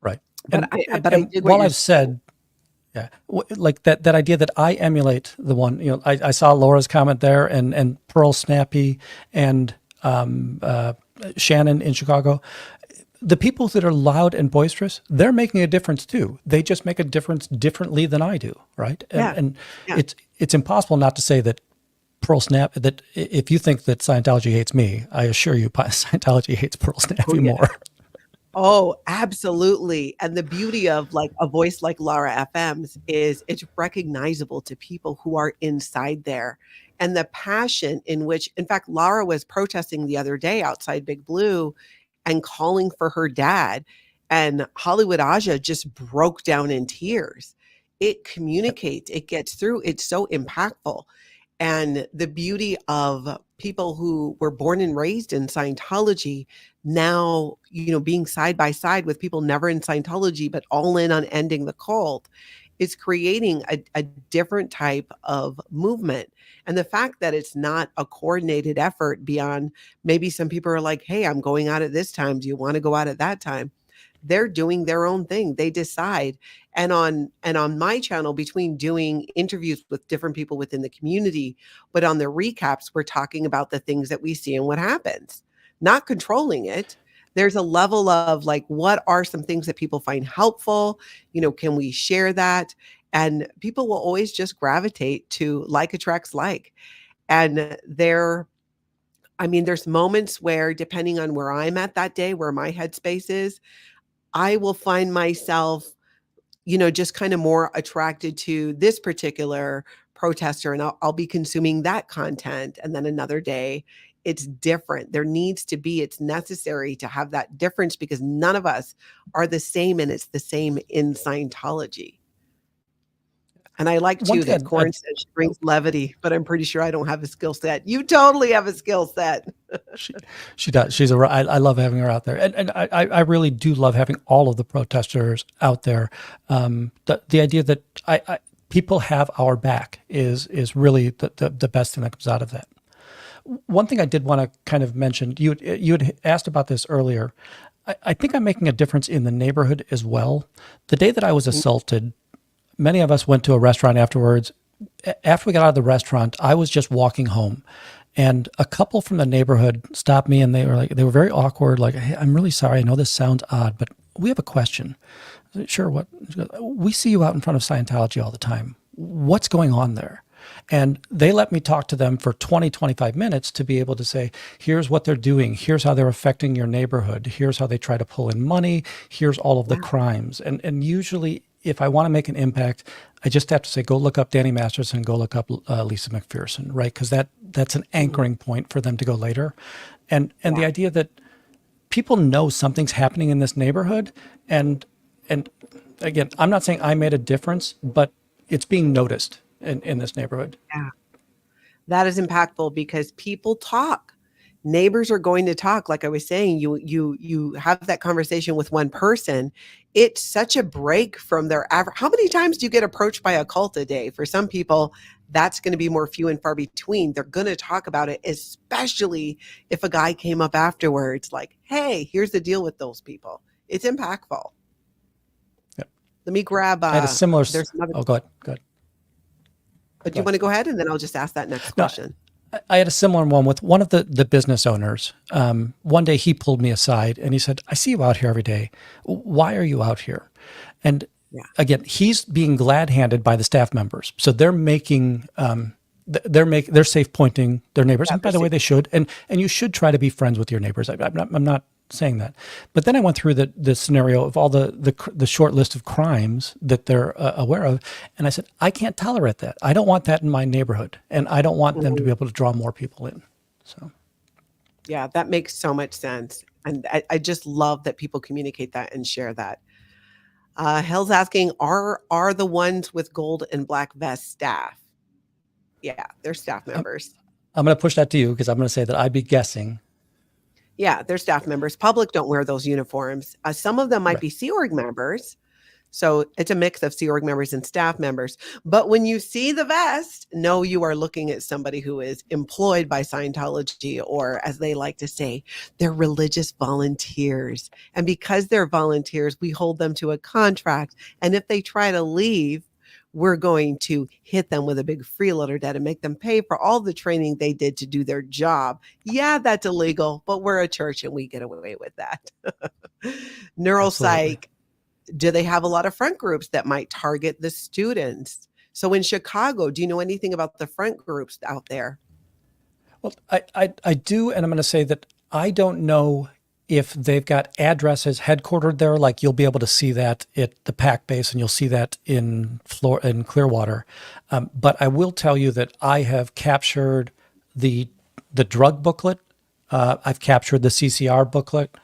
Speaker 2: Right.
Speaker 1: But I
Speaker 2: And
Speaker 1: dig what
Speaker 2: while
Speaker 1: you're
Speaker 2: I've
Speaker 1: saying.
Speaker 2: said, yeah, like that idea that I emulate the one, I saw Laura's comment there, and Pearl Snappy and Shannon in Chicago. The people that are loud and boisterous, they're making a difference too. They just make a difference differently than I do, right?
Speaker 1: Yeah.
Speaker 2: And
Speaker 1: Yeah.
Speaker 2: it's impossible not to say that Pearl Snap, that if you think that Scientology hates me, I assure you Scientology hates Pearl
Speaker 1: Oh,
Speaker 2: Snappy
Speaker 1: yeah.
Speaker 2: more.
Speaker 1: Oh, absolutely. And the beauty of like a voice like Laura FM's is it's recognizable to people who are inside there. And the passion in which, in fact, Laura was protesting the other day outside Big Blue and calling for her dad. And Hollywood Aja just broke down in tears. It communicates, it gets through, it's so impactful. And the beauty of people who were born and raised in Scientology now, being side by side with people never in Scientology, but all in on ending the cult, is creating a different type of movement. And the fact that it's not a coordinated effort beyond maybe some people are like, hey, I'm going out at this time. Do you want to go out at that time? They're doing their own thing. They decide. And on my channel, between doing interviews with different people within the community, but on the recaps, we're talking about the things that we see and what happens, not controlling it. There's a level of like, what are some things that people find helpful? Can we share that? And people will always just gravitate to like attracts like. And there's moments where, depending on where I'm at that day, where my headspace is, I will find myself, just kind of more attracted to this particular protester, and I'll be consuming that content. And then another day, it's different. There needs to be, it's necessary to have that difference because none of us are the same, and it's the same in Scientology. And I like
Speaker 2: One
Speaker 1: too that
Speaker 2: thing
Speaker 1: Corin says she brings levity, but I'm pretty sure I don't have a skill set. You totally have a skill set.
Speaker 2: she does. I love having her out there, and I really do love having all of the protesters out there. The idea that people have our back is really the best thing that comes out of that. One thing I did want to kind of mention, you had asked about this earlier. I think I'm making a difference in the neighborhood as well. The day that I was assaulted, many of us went to a restaurant afterwards. After we got out of the restaurant, I was just walking home, and a couple from the neighborhood stopped me, and they were very awkward. Like, hey, I'm really sorry. I know this sounds odd, but we have a question. I said, sure. What? We see you out in front of Scientology all the time. What's going on there? And they let me talk to them for 20, 25 minutes to be able to say, here's what they're doing. Here's how they're affecting your neighborhood. Here's how they try to pull in money. Here's all of the crimes. And usually, if I want to make an impact, I just have to say, go look up Danny Masterson, go look up Lisa McPherson, right? Because that's an anchoring point for them to go later. And the idea that people know something's happening in this neighborhood. And again, I'm not saying I made a difference, but it's being noticed in this neighborhood.
Speaker 1: Yeah. That is impactful because people talk. Neighbors are going to talk. Like I was saying, you have that conversation with one person. It's such a break from their average. How many times do you get approached by a cult a day? For some people, that's going to be more few and far between. They're going to talk about it, especially if a guy came up afterwards like, hey, here's the deal with those people. It's impactful.
Speaker 2: Yep.
Speaker 1: Let me grab
Speaker 2: I had a similar.
Speaker 1: there's another.
Speaker 2: Oh, go ahead.
Speaker 1: But do you want to go ahead and then I'll just ask that next question?
Speaker 2: I had a similar one with one of the business owners. One day he pulled me aside and he said, I see you out here every day. Why are you out here? And again, he's being glad handed by the staff members. So they're making, they're safe pointing their neighbors. And by the way, they should. And you should try to be friends with your neighbors. I'm not saying that. But then I went through the scenario of all the short list of crimes that they're aware of. And I said, I can't tolerate that. I don't want that in my neighborhood. And I don't want them to be able to draw more people in. So,
Speaker 1: yeah, that makes so much sense. And I just love that people communicate that and share that. Hell's asking, are the ones with gold and black vest staff? Yeah, they're staff members.
Speaker 2: I'm going to push that to you because I'm going to say that I'd be guessing.
Speaker 1: Yeah, they're staff members. Public don't wear those uniforms. Some of them might
Speaker 2: Right.
Speaker 1: be Sea Org members. So it's a mix of Sea Org members and staff members. But when you see the vest, know you are looking at somebody who is employed by Scientology, or as they like to say, they're religious volunteers. And because they're volunteers, we hold them to a contract. And if they try to leave, we're going to hit them with a big freeloader debt and make them pay for all the training they did to do their job. Yeah, that's illegal, but we're a church and we get away with that.
Speaker 2: Absolutely.
Speaker 1: Neuropsych, do they have a lot of front groups that might target the students? So in Chicago, do you know anything about the front groups out there?
Speaker 2: Well, I do, and I'm going to say that I don't know if they've got addresses headquartered there. Like you'll be able to see that at the PAC base, and you'll see that in Clearwater. But I will tell you that I have captured the drug booklet. I've captured the CCR booklet.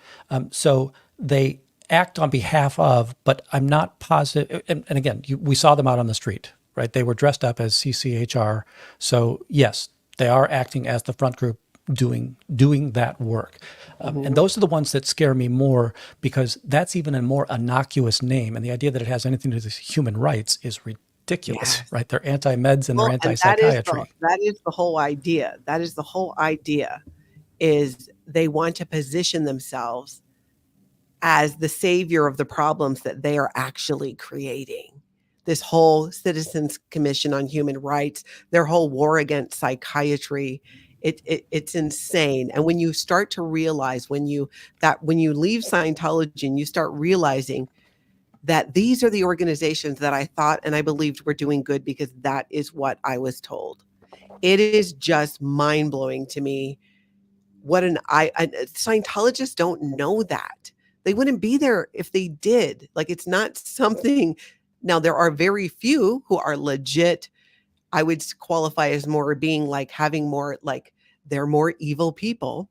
Speaker 2: So they act on behalf of, but I'm not positive. And again, we saw them out on the street, right? They were dressed up as CCHR. So yes, they are acting as the front group doing that work. And those are the ones that scare me more because that's even a more innocuous name. And the idea that it has anything to do with human rights is ridiculous,
Speaker 1: Yes.
Speaker 2: right? They're anti-meds and they're
Speaker 1: Well, and that is
Speaker 2: anti-psychiatry.
Speaker 1: the whole idea. That is the whole idea, is they want to position themselves as the savior of the problems that they are actually creating. This whole Citizens Commission on Human Rights, their whole war against psychiatry, it's insane. And when you start to realize when you leave Scientology and you start realizing that these are the organizations that I thought and I believed were doing good because that is what I was told. It is just mind blowing to me. Scientologists don't know that. They wouldn't be there if they did. Like, it's not something. Now, there are very few who are legit. I would qualify as more being like having more, like they're more evil people.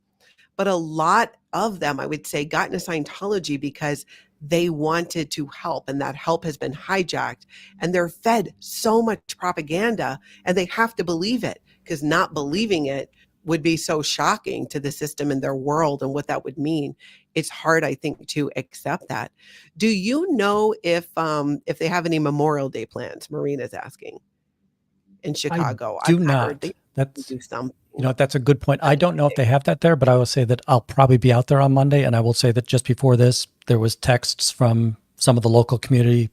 Speaker 1: But a lot of them, I would say, got into Scientology because they wanted to help, and that help has been hijacked. And they're fed so much propaganda, and they have to believe it because not believing it would be so shocking to the system and their world and what that would mean. It's hard, I think, to accept that. Do you know if they have any Memorial Day plans? Marina's asking. In
Speaker 2: I
Speaker 1: Chicago,
Speaker 2: do
Speaker 1: I heard
Speaker 2: not.
Speaker 1: they
Speaker 2: That's,
Speaker 1: do something.
Speaker 2: that's a good point. I don't know if they have that there, but I will say that I'll probably be out there on Monday. And I will say that just before this, there was texts from some of the local community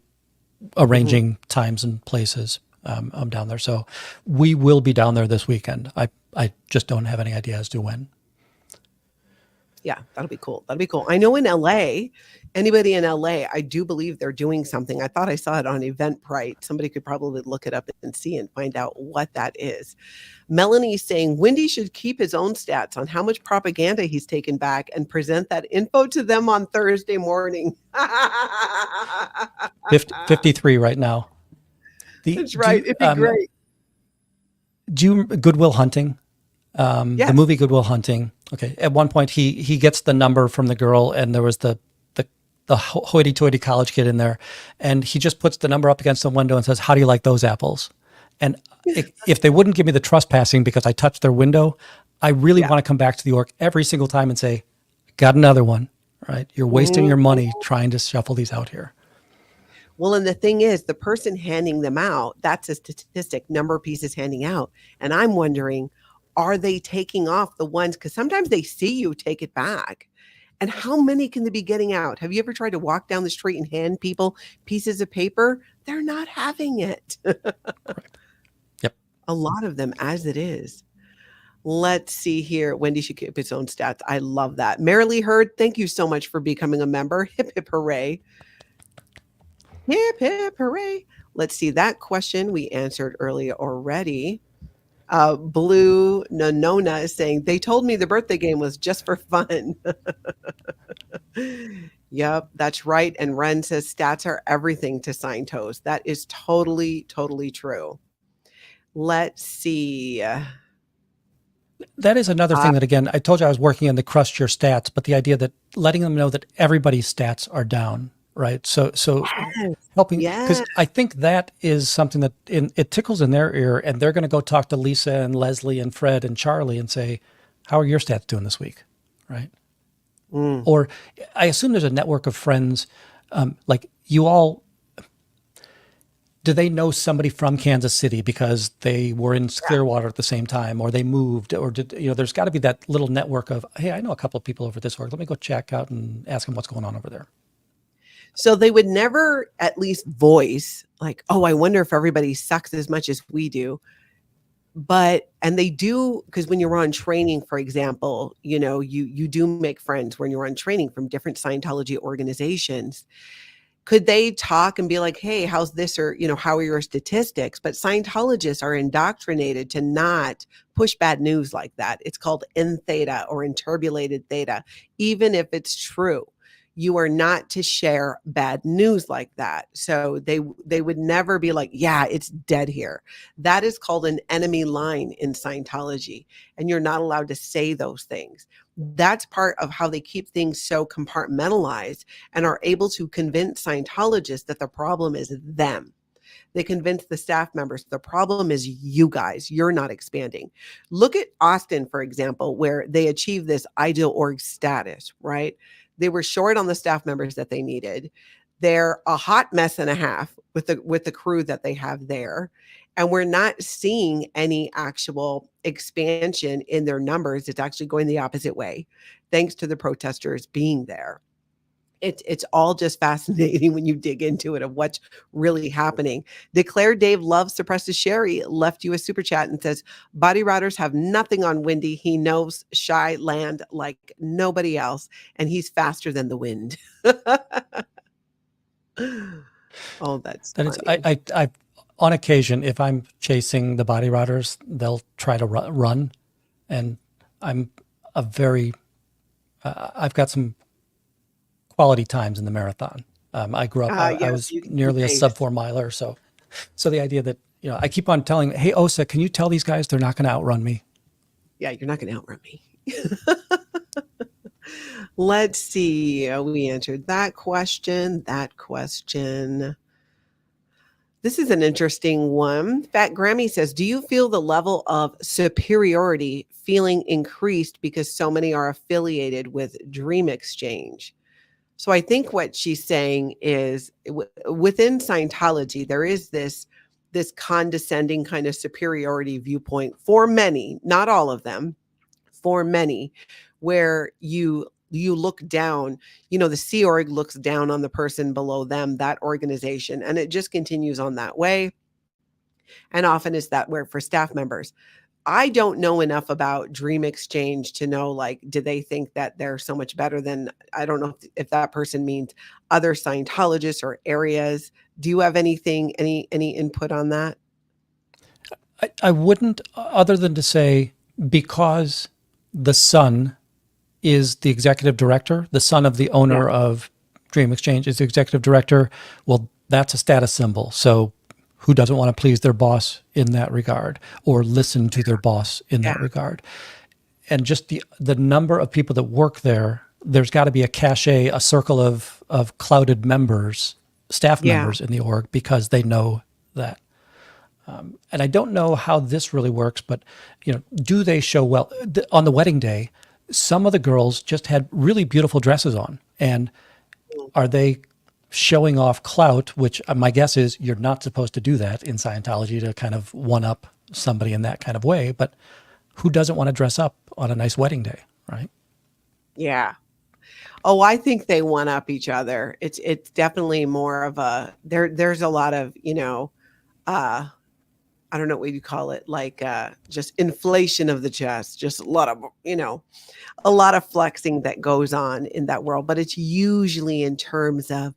Speaker 2: arranging times and places. I'm down there. So we will be down there this weekend. I just don't have any idea as to when.
Speaker 1: Yeah, that'll be cool. That'll be cool. I know in LA, anybody in LA, I do believe they're doing something. I thought I saw it on Eventbrite. Somebody could probably look it up and see and find out what that is. Melanie's saying Windy should keep his own stats on how much propaganda he's taken back and present that info to them on Thursday morning.
Speaker 2: 53 right now.
Speaker 1: That's right. It'd be great.
Speaker 2: Do you Goodwill Hunting?
Speaker 1: Yes.
Speaker 2: The movie Goodwill Hunting. Okay. At one point, he gets the number from the girl, and there was the hoity-toity college kid in there, and he just puts the number up against the window and says, "How do you like those apples?" And if they wouldn't give me the trespassing because I touched their window, I really want to come back to the York every single time and say, "Got another one." Right? You're wasting your money trying to shuffle these out here.
Speaker 1: Well, and the thing is, the person handing them out, that's a statistic, number of pieces handing out. And I'm wondering, are they taking off the ones? Because sometimes they see you take it back. And how many can they be getting out? Have you ever tried to walk down the street and hand people pieces of paper? They're not having it.
Speaker 2: Correct. Yep.
Speaker 1: A lot of them as it is. Let's see here. Wendy should keep its own stats. I love that. Marilee Hurd, thank you so much for becoming a member. Hip, hip, hooray. Hip, hip, hooray. Let's see. That question we answered earlier already. Blue Nonona is saying, they told me the birthday game was just for fun. Yep, that's right. And Ren says stats are everything to Scientos. That is totally, totally true. Let's see.
Speaker 2: That is another thing that, again, I told you I was working on the crush your stats, but the idea that letting them know that everybody's stats are down right? So
Speaker 1: Yes.
Speaker 2: helping, because
Speaker 1: Yes.
Speaker 2: I think that is something that it tickles in their ear, and they're going to go talk to Lisa and Leslie and Fred and Charlie and say, "How are your stats doing this week?" Right?
Speaker 1: Mm.
Speaker 2: Or I assume there's a network of friends, like you all. Do they know somebody from Kansas City because they were in Clearwater at the same time, or they moved, or did there's got to be that little network of, hey, I know a couple of people over this org. Let me go check out and ask them what's going on over there.
Speaker 1: So they would never at least voice like, oh, I wonder if everybody sucks as much as we do. And they do, because when you're on training, for example, you do make friends when you're on training from different Scientology organizations. Could they talk and be like, hey, how's this? Or, how are your statistics? But Scientologists are indoctrinated to not push bad news like that. It's called in theta or interbulated theta. Even if it's true, you are not to share bad news like that. So they would never be like, yeah, it's dead here. That is called an enemy line in Scientology. And you're not allowed to say those things. That's part of how they keep things so compartmentalized and are able to convince Scientologists that the problem is them. They convince the staff members the problem is you guys. You're not expanding. Look at Austin, for example, where they achieved this ideal org status, right? They were short on the staff members that they needed. They're a hot mess and a half with the crew that they have there. And we're not seeing any actual expansion in their numbers. It's actually going the opposite way, thanks to the protesters being there. It's all just fascinating when you dig into it of what's really happening. Declare Dave loves suppresses Sherry left you a super chat and says, body riders have nothing on Windy. He knows shy land like nobody else, and he's faster than the wind. Oh, that's
Speaker 2: That is,
Speaker 1: funny.
Speaker 2: I on occasion, if I'm chasing the body riders, they'll try to run, and I'm a very, I've got some quality times in the marathon. I grew up, I
Speaker 1: Yes,
Speaker 2: was
Speaker 1: you can
Speaker 2: nearly a
Speaker 1: pace.
Speaker 2: sub 4 miler. So the idea that, I keep on telling, hey, Osa, can you tell these guys they're not going to outrun me?
Speaker 1: Yeah, you're not going to outrun me. Let's see. We answered that question. That question. This is an interesting one. Fat Grammy says, do you feel the level of superiority feeling increased because so many are affiliated with Dream Exchange? So I think what she's saying is within Scientology, there is this condescending kind of superiority viewpoint for many, not all of them, for many, where you look down, the Sea Org looks down on the person below them, that organization, and it just continues on that way. And often is that where for staff members. I don't know enough about Dream Exchange to know, like, do they think that they're so much better than, I don't know if that person means other Scientologists or areas. Do you have any input on that?
Speaker 2: I wouldn't, other than to say, because the son is the executive director, the son of the
Speaker 1: Yeah.
Speaker 2: owner of Dream Exchange is the executive director. Well, that's a status symbol. So who doesn't want to please their boss in that regard or listen to their boss in that
Speaker 1: Yeah.
Speaker 2: regard? And just the number of people that work there, there's got to be a cachet, a circle of clouded members, staff
Speaker 1: Yeah.
Speaker 2: members in the org because they know that. And I don't know how this really works, but do they show well on the wedding day? Some of the girls just had really beautiful dresses on, and are they showing off clout? Which my guess is you're not supposed to do that in Scientology to kind of one up somebody in that kind of way. But who doesn't want to dress up on a nice wedding day, right?
Speaker 1: Yeah. Oh, I think they one up each other. It's definitely more of there's a lot of, uh I don't know what you call it, like just inflation of the chest, just a lot of flexing that goes on in that world, but it's usually in terms of,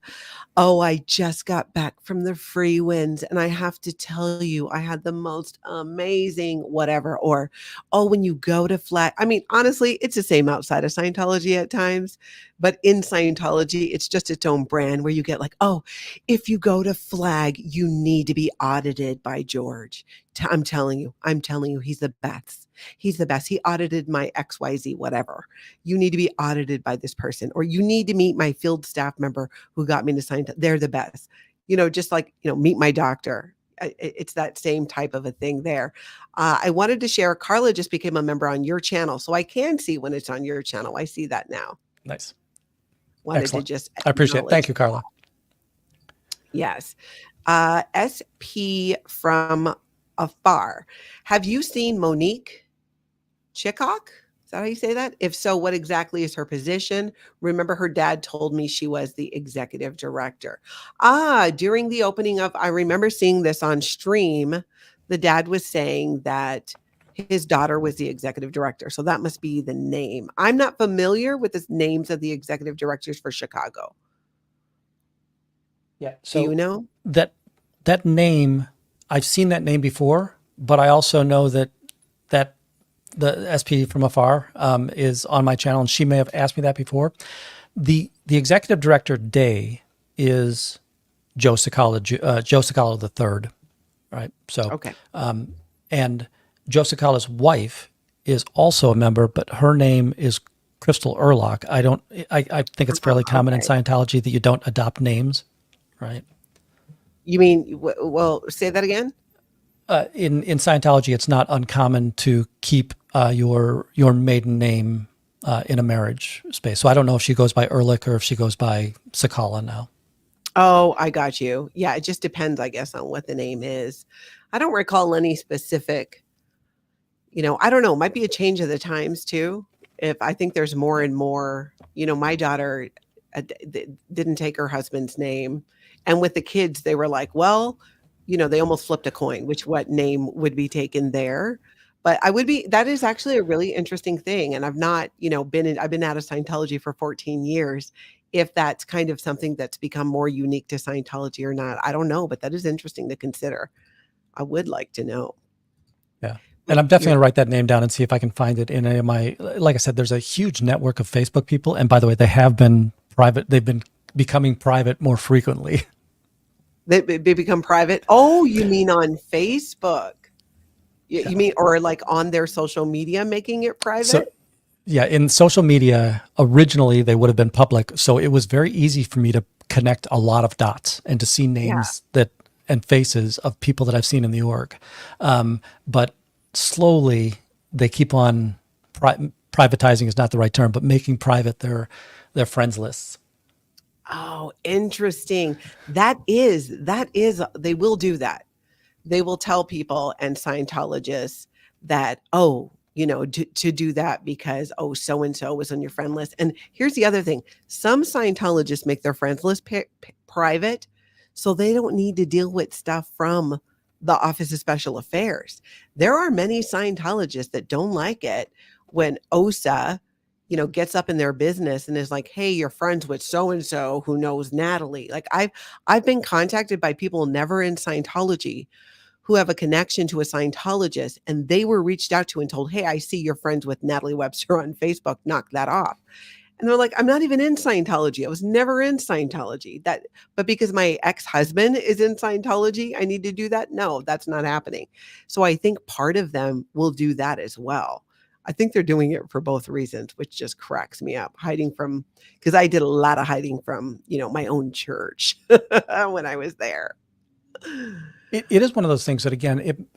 Speaker 1: oh, I just got back from the free winds and I have to tell you, I had the most amazing whatever. Or, oh, when you go to flag, I mean, honestly, it's the same outside of Scientology at times, but in Scientology, it's just its own brand where you get like, oh, if you go to flag, you need to be audited by George. I'm telling you, he's the best. He's the best. He audited my XYZ, whatever. You need to be audited by this person, or you need to meet my field staff member who got me to sign. They're the best. Just like, meet my doctor. It's that same type of a thing there. I wanted to share, Carla just became a member on your channel, so I can see when it's on your channel. I see that now.
Speaker 2: Nice.
Speaker 1: Wanted
Speaker 2: Excellent.
Speaker 1: to just
Speaker 2: I appreciate it. Thank you,
Speaker 1: acknowledge.
Speaker 2: Carla.
Speaker 1: Yes. SP from afar. Have you seen Monique Chickock? Is that how you say that? If so, what exactly is her position? Remember, her dad told me she was the executive director. During the opening I remember seeing this on stream. The dad was saying that his daughter was the executive director. So that must be the name. I'm not familiar with the names of the executive directors for Chicago.
Speaker 2: Yeah.
Speaker 1: Do
Speaker 2: So
Speaker 1: you know?
Speaker 2: that name, I've seen that name before, but I also know that the SP from afar is on my channel, and she may have asked me that before. The executive director day is Joe Cicala III, right? So,
Speaker 1: Okay.
Speaker 2: and Joe Cicala's wife is also a member, but her name is Crystal Erlock. I think it's fairly common in Scientology that you don't adopt names, right?
Speaker 1: You mean, well, say that again?
Speaker 2: In Scientology, it's not uncommon to keep your maiden name in a marriage space. So I don't know if she goes by Ehrlich or if she goes by Cicala now.
Speaker 1: Oh, I got you. Yeah, it just depends, I guess, on what the name is. I don't recall any specific, I don't know, might be a change of the times too. If I think there's more and more, my daughter didn't take her husband's name. And with the kids, they were like, well, they almost flipped a coin, what name would be taken there. But that is actually a really interesting thing. And I've not, I've been out of Scientology for 14 years. If that's kind of something that's become more unique to Scientology or not, I don't know, but that is interesting to consider. I would like to know.
Speaker 2: Yeah. And I'm definitely going to write that name down and see if I can find it in any of my, like I said, there's a huge network of Facebook people. And by the way, they have been private. They've been becoming private more frequently.
Speaker 1: They become private. Oh, you mean on Facebook? You mean, or like on their social media, making it private?
Speaker 2: So, yeah, in social media, originally they would have been public. So it was very easy for me to connect a lot of dots and to see names and faces of people that I've seen in the org. But slowly they keep on privatizing is not the right term, but making private their friends lists.
Speaker 1: Oh, interesting. That is, they will do that. They will tell people and Scientologists that, to do that because, so-and-so was on your friend list. And here's the other thing. Some Scientologists make their friends list private, so they don't need to deal with stuff from the Office of Special Affairs. There are many Scientologists that don't like it when OSA, gets up in their business and is like, hey, you're friends with so-and-so who knows Natalie. Like I've been contacted by people never in Scientology who have a connection to a Scientologist, and they were reached out to and told, hey, I see you're friends with Natalie Webster on Facebook, knock that off. And they're like, I'm not even in Scientology. I was never in Scientology. But because my ex-husband is in Scientology, I need to do that? No, that's not happening. So I think part of them will do that as well. I think they're doing it for both reasons, which just cracks me up. Because I did a lot of hiding from, my own church when I was there.
Speaker 2: It is one of those things that, again,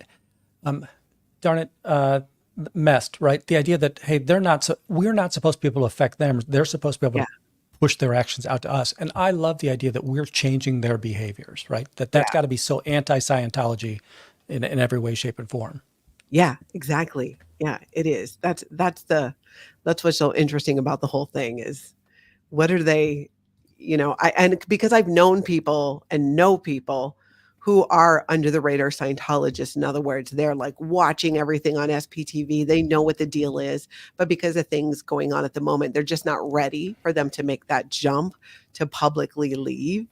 Speaker 2: darn it, messed, right? The idea that, hey, we're not supposed to be able to affect them. They're supposed to be able to push their actions out to us. And I love the idea that we're changing their behaviors, right? That's got to be so anti-Scientology in every way, shape, and form.
Speaker 1: Yeah, exactly. Yeah, it is. That's what's so interesting about the whole thing is what are they, and because I've known people and know people who are under the radar Scientologists. In other words, they're like watching everything on SPTV. They know what the deal is, but because of things going on at the moment, they're just not ready for them to make that jump to publicly leave.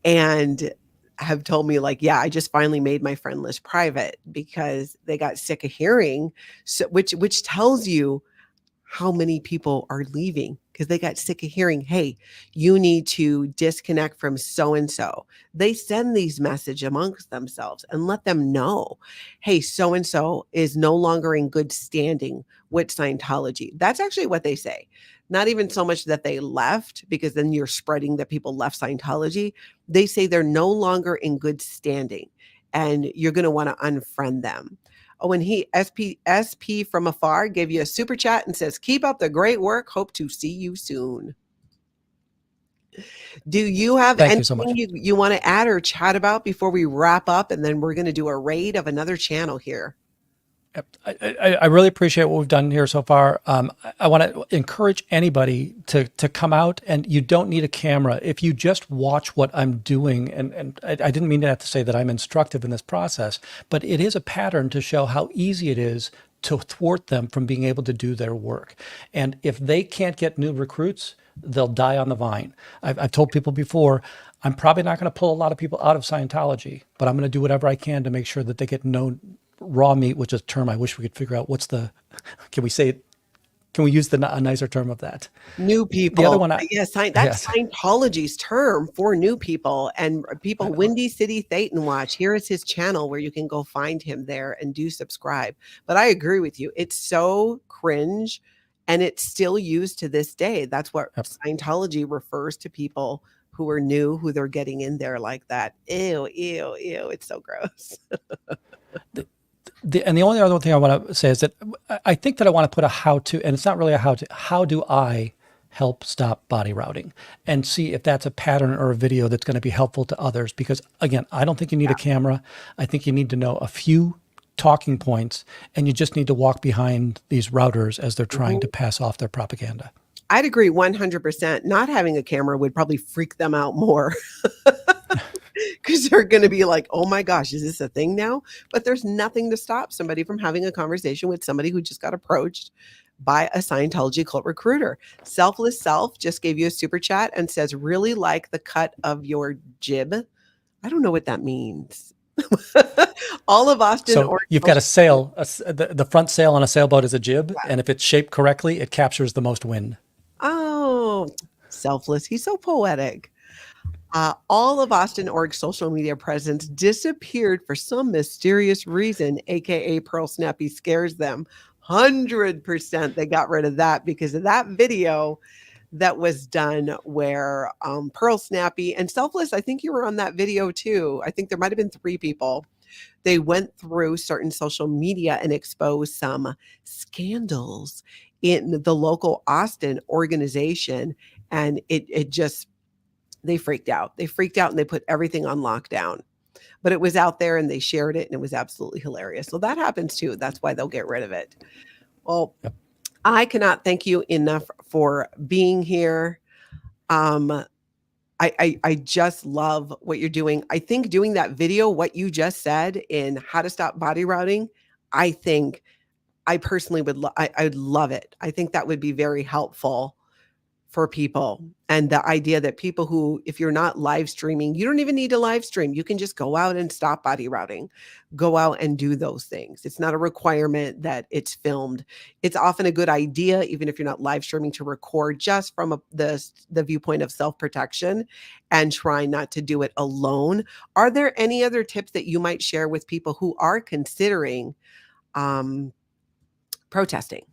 Speaker 1: And have told me like, yeah, I just finally made my friend list private because they got sick of hearing, which tells you how many people are leaving because they got sick of hearing, hey, you need to disconnect from so and so. They send these messages amongst themselves and let them know, hey, so and so is no longer in good standing with Scientology. That's actually what they say. Not even so much that they left, because then you're spreading that people left Scientology. They say they're no longer in good standing and you're going to want to unfriend them. Oh, and SP from afar gave you a super chat and says, keep up the great work. Hope to see you soon. Do you have
Speaker 2: Thank you so
Speaker 1: anything
Speaker 2: much.
Speaker 1: you want to add or chat about before we wrap up? And then we're going to do a raid of another channel here.
Speaker 2: I really appreciate what we've done here so far. I want to encourage anybody to come out, and you don't need a camera. If you just watch what I'm doing, and I didn't mean that to say that I'm instructive in this process, but it is a pattern to show how easy it is to thwart them from being able to do their work. And if they can't get new recruits, they'll die on the vine. I've told people before, I'm probably not going to pull a lot of people out of Scientology, but I'm going to do whatever I can to make sure that they get no raw meat, which is a term I wish we could figure out. Can we say it? Can we use a nicer term of that?
Speaker 1: New people.
Speaker 2: The other one,
Speaker 1: yes, that's
Speaker 2: yes.
Speaker 1: Scientology's term for new people. And people, Windy City Thetan Watch, here is his channel where you can go find him there and do subscribe. But I agree with you. It's so cringe and it's still used to this day. That's what Scientology refers to people who are new, who they're getting in there like that. Ew, ew, ew. It's so gross.
Speaker 2: And the only other thing I want to say is that I think that I want to put a how-to, and it's not really a how-to. How do I help stop body routing? And see if that's a pattern or a video that's going to be helpful to others. Because again, I don't think you need a camera. I think you need to know a few talking points, and you just need to walk behind these routers as they're trying to pass off their propaganda.
Speaker 1: I'd agree 100%. Not having a camera would probably freak them out more. Because they're going to be like, oh my gosh, is this a thing now? But there's nothing to stop somebody from having a conversation with somebody who just got approached by a Scientology cult recruiter. Selfless Self just gave you a super chat and says, really like the cut of your jib. I don't know what that means. All of Austin.
Speaker 2: So you've got a sail, the front sail on a sailboat is a jib. Yeah. And if it's shaped correctly, it captures the most wind.
Speaker 1: Oh, Selfless. He's so poetic. All of Austin Org's social media presence disappeared for some mysterious reason, aka Pearl Snappy scares them. 100% they got rid of that because of that video that was done where Pearl Snappy and Selfless, I think you were on that video too. I think there might have been 3 people. They went through certain social media and exposed some scandals in the local Austin organization. And it just, they freaked out. They freaked out and they put everything on lockdown. But it was out there and they shared it and it was absolutely hilarious. So that happens too. That's why they'll get rid of it. Well, I cannot thank you enough for being here. I just love what you're doing. I think doing that video, what you just said in how to stop body routing, I think I personally would, I'd love it. I think that would be very helpful for people. And the idea that people who, if you're not live streaming, you don't even need to live stream. You can just go out and stop body routing, go out and do those things. It's not a requirement that it's filmed. It's often a good idea, even if you're not live streaming, to record just from the viewpoint of self-protection and try not to do it alone. Are there any other tips that you might share with people who are considering protesting?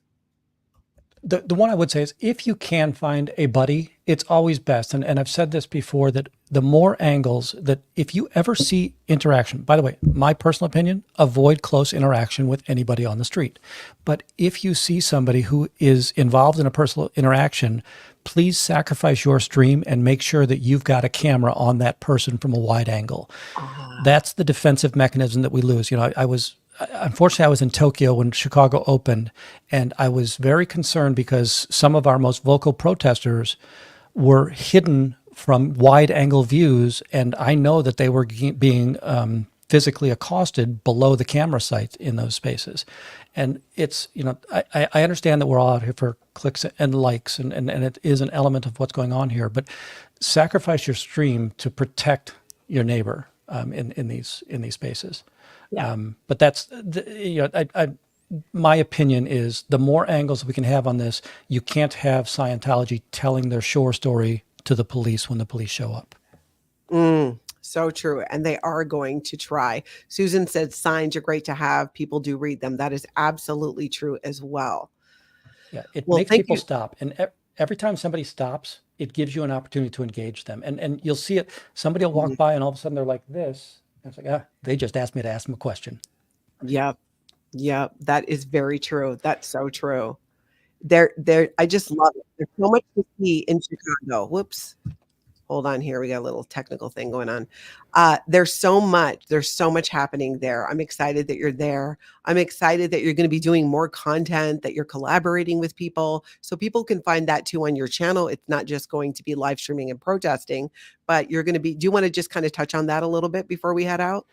Speaker 2: The one I would say is if you can find a buddy, it's always best. And I've said this before, that the more angles, that if you ever see interaction, by the way, my personal opinion, avoid close interaction with anybody on the street. But if you see somebody who is involved in a personal interaction, please sacrifice your stream and make sure that you've got a camera on that person from a wide angle. That's the defensive mechanism that we lose. You know, unfortunately, I was in Tokyo when Chicago opened, and I was very concerned because some of our most vocal protesters were hidden from wide-angle views, and I know that they were being physically accosted below the camera sites in those spaces. And it's, you know, I understand that we're all out here for clicks and likes, and it is an element of what's going on here, but sacrifice your stream to protect your neighbor in these spaces. Yeah. But that's, my opinion is the more angles we can have on this, you can't have Scientology telling their shore story to the police when the police show up.
Speaker 1: So true. And they are going to try. Susan said signs are great to have. People do read them. That is absolutely true as well.
Speaker 2: Yeah, it
Speaker 1: Well,
Speaker 2: makes
Speaker 1: thank
Speaker 2: people
Speaker 1: you.
Speaker 2: stop. And every time somebody stops, it gives you an opportunity to engage them. And you'll see it. Somebody will walk by and all of a sudden they're like this. And it's like, they just asked me to ask them a question.
Speaker 1: Yep. Yep. That is very true. That's so true. I just love it. There's so much to see in Chicago. Whoops. Hold on here. We got a little technical thing going on. There's so much happening there. I'm excited that you're there. I'm excited that you're going to be doing more content, that you're collaborating with people so people can find that too on your channel. It's not just going to be live streaming and protesting, but you're going to be, do you want to just kind of touch on that a little bit before we head out?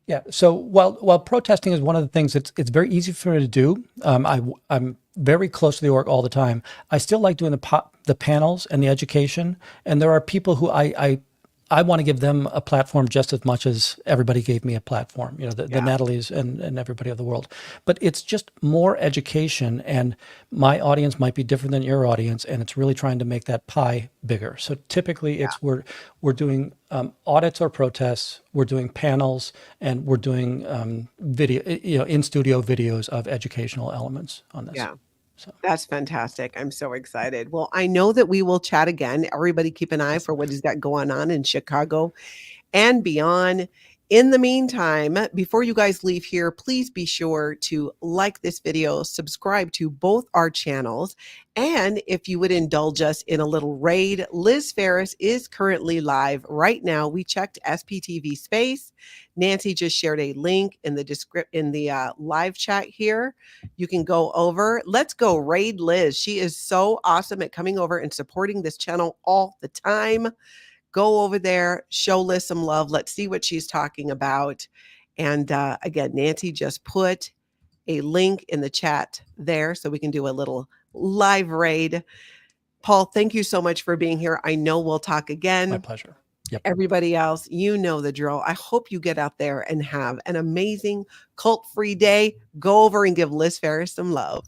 Speaker 2: Yeah. So while protesting is one of the things that's it's very easy for me to do. I'm very close to the org all the time. I still like doing the panels and the education. And there are people who I want to give them a platform just as much as everybody gave me a platform. You know, the Natalies and everybody of the world. But it's just more education, and my audience might be different than your audience, and it's really trying to make that pie bigger. So typically, it's we're doing audits or protests, we're doing panels, and we're doing video, in studio videos of educational elements on this.
Speaker 1: Yeah.
Speaker 2: So
Speaker 1: That's fantastic. I'm so excited. Well, I know that we will chat again. Everybody keep an eye for what he's got going on in Chicago and beyond. In the meantime, before you guys leave here, please be sure to like this video, subscribe to both our channels, and if you would indulge us in a little raid, Liz Ferris is currently live right now. We checked SPTV space. Nancy just shared a link in the live chat here. You can go over. Let's go raid Liz. She is so awesome at coming over and supporting this channel all the time. Go over there, show Liz some love. Let's see what she's talking about. And again, Nancy just put a link in the chat there so we can do a little live raid. Paul, thank you so much for being here. I know we'll talk again.
Speaker 2: my pleasure. Yep.
Speaker 1: Everybody else, you know the drill. I hope you get out there and have an amazing cult-free day. Go over and give Liz Ferris some love.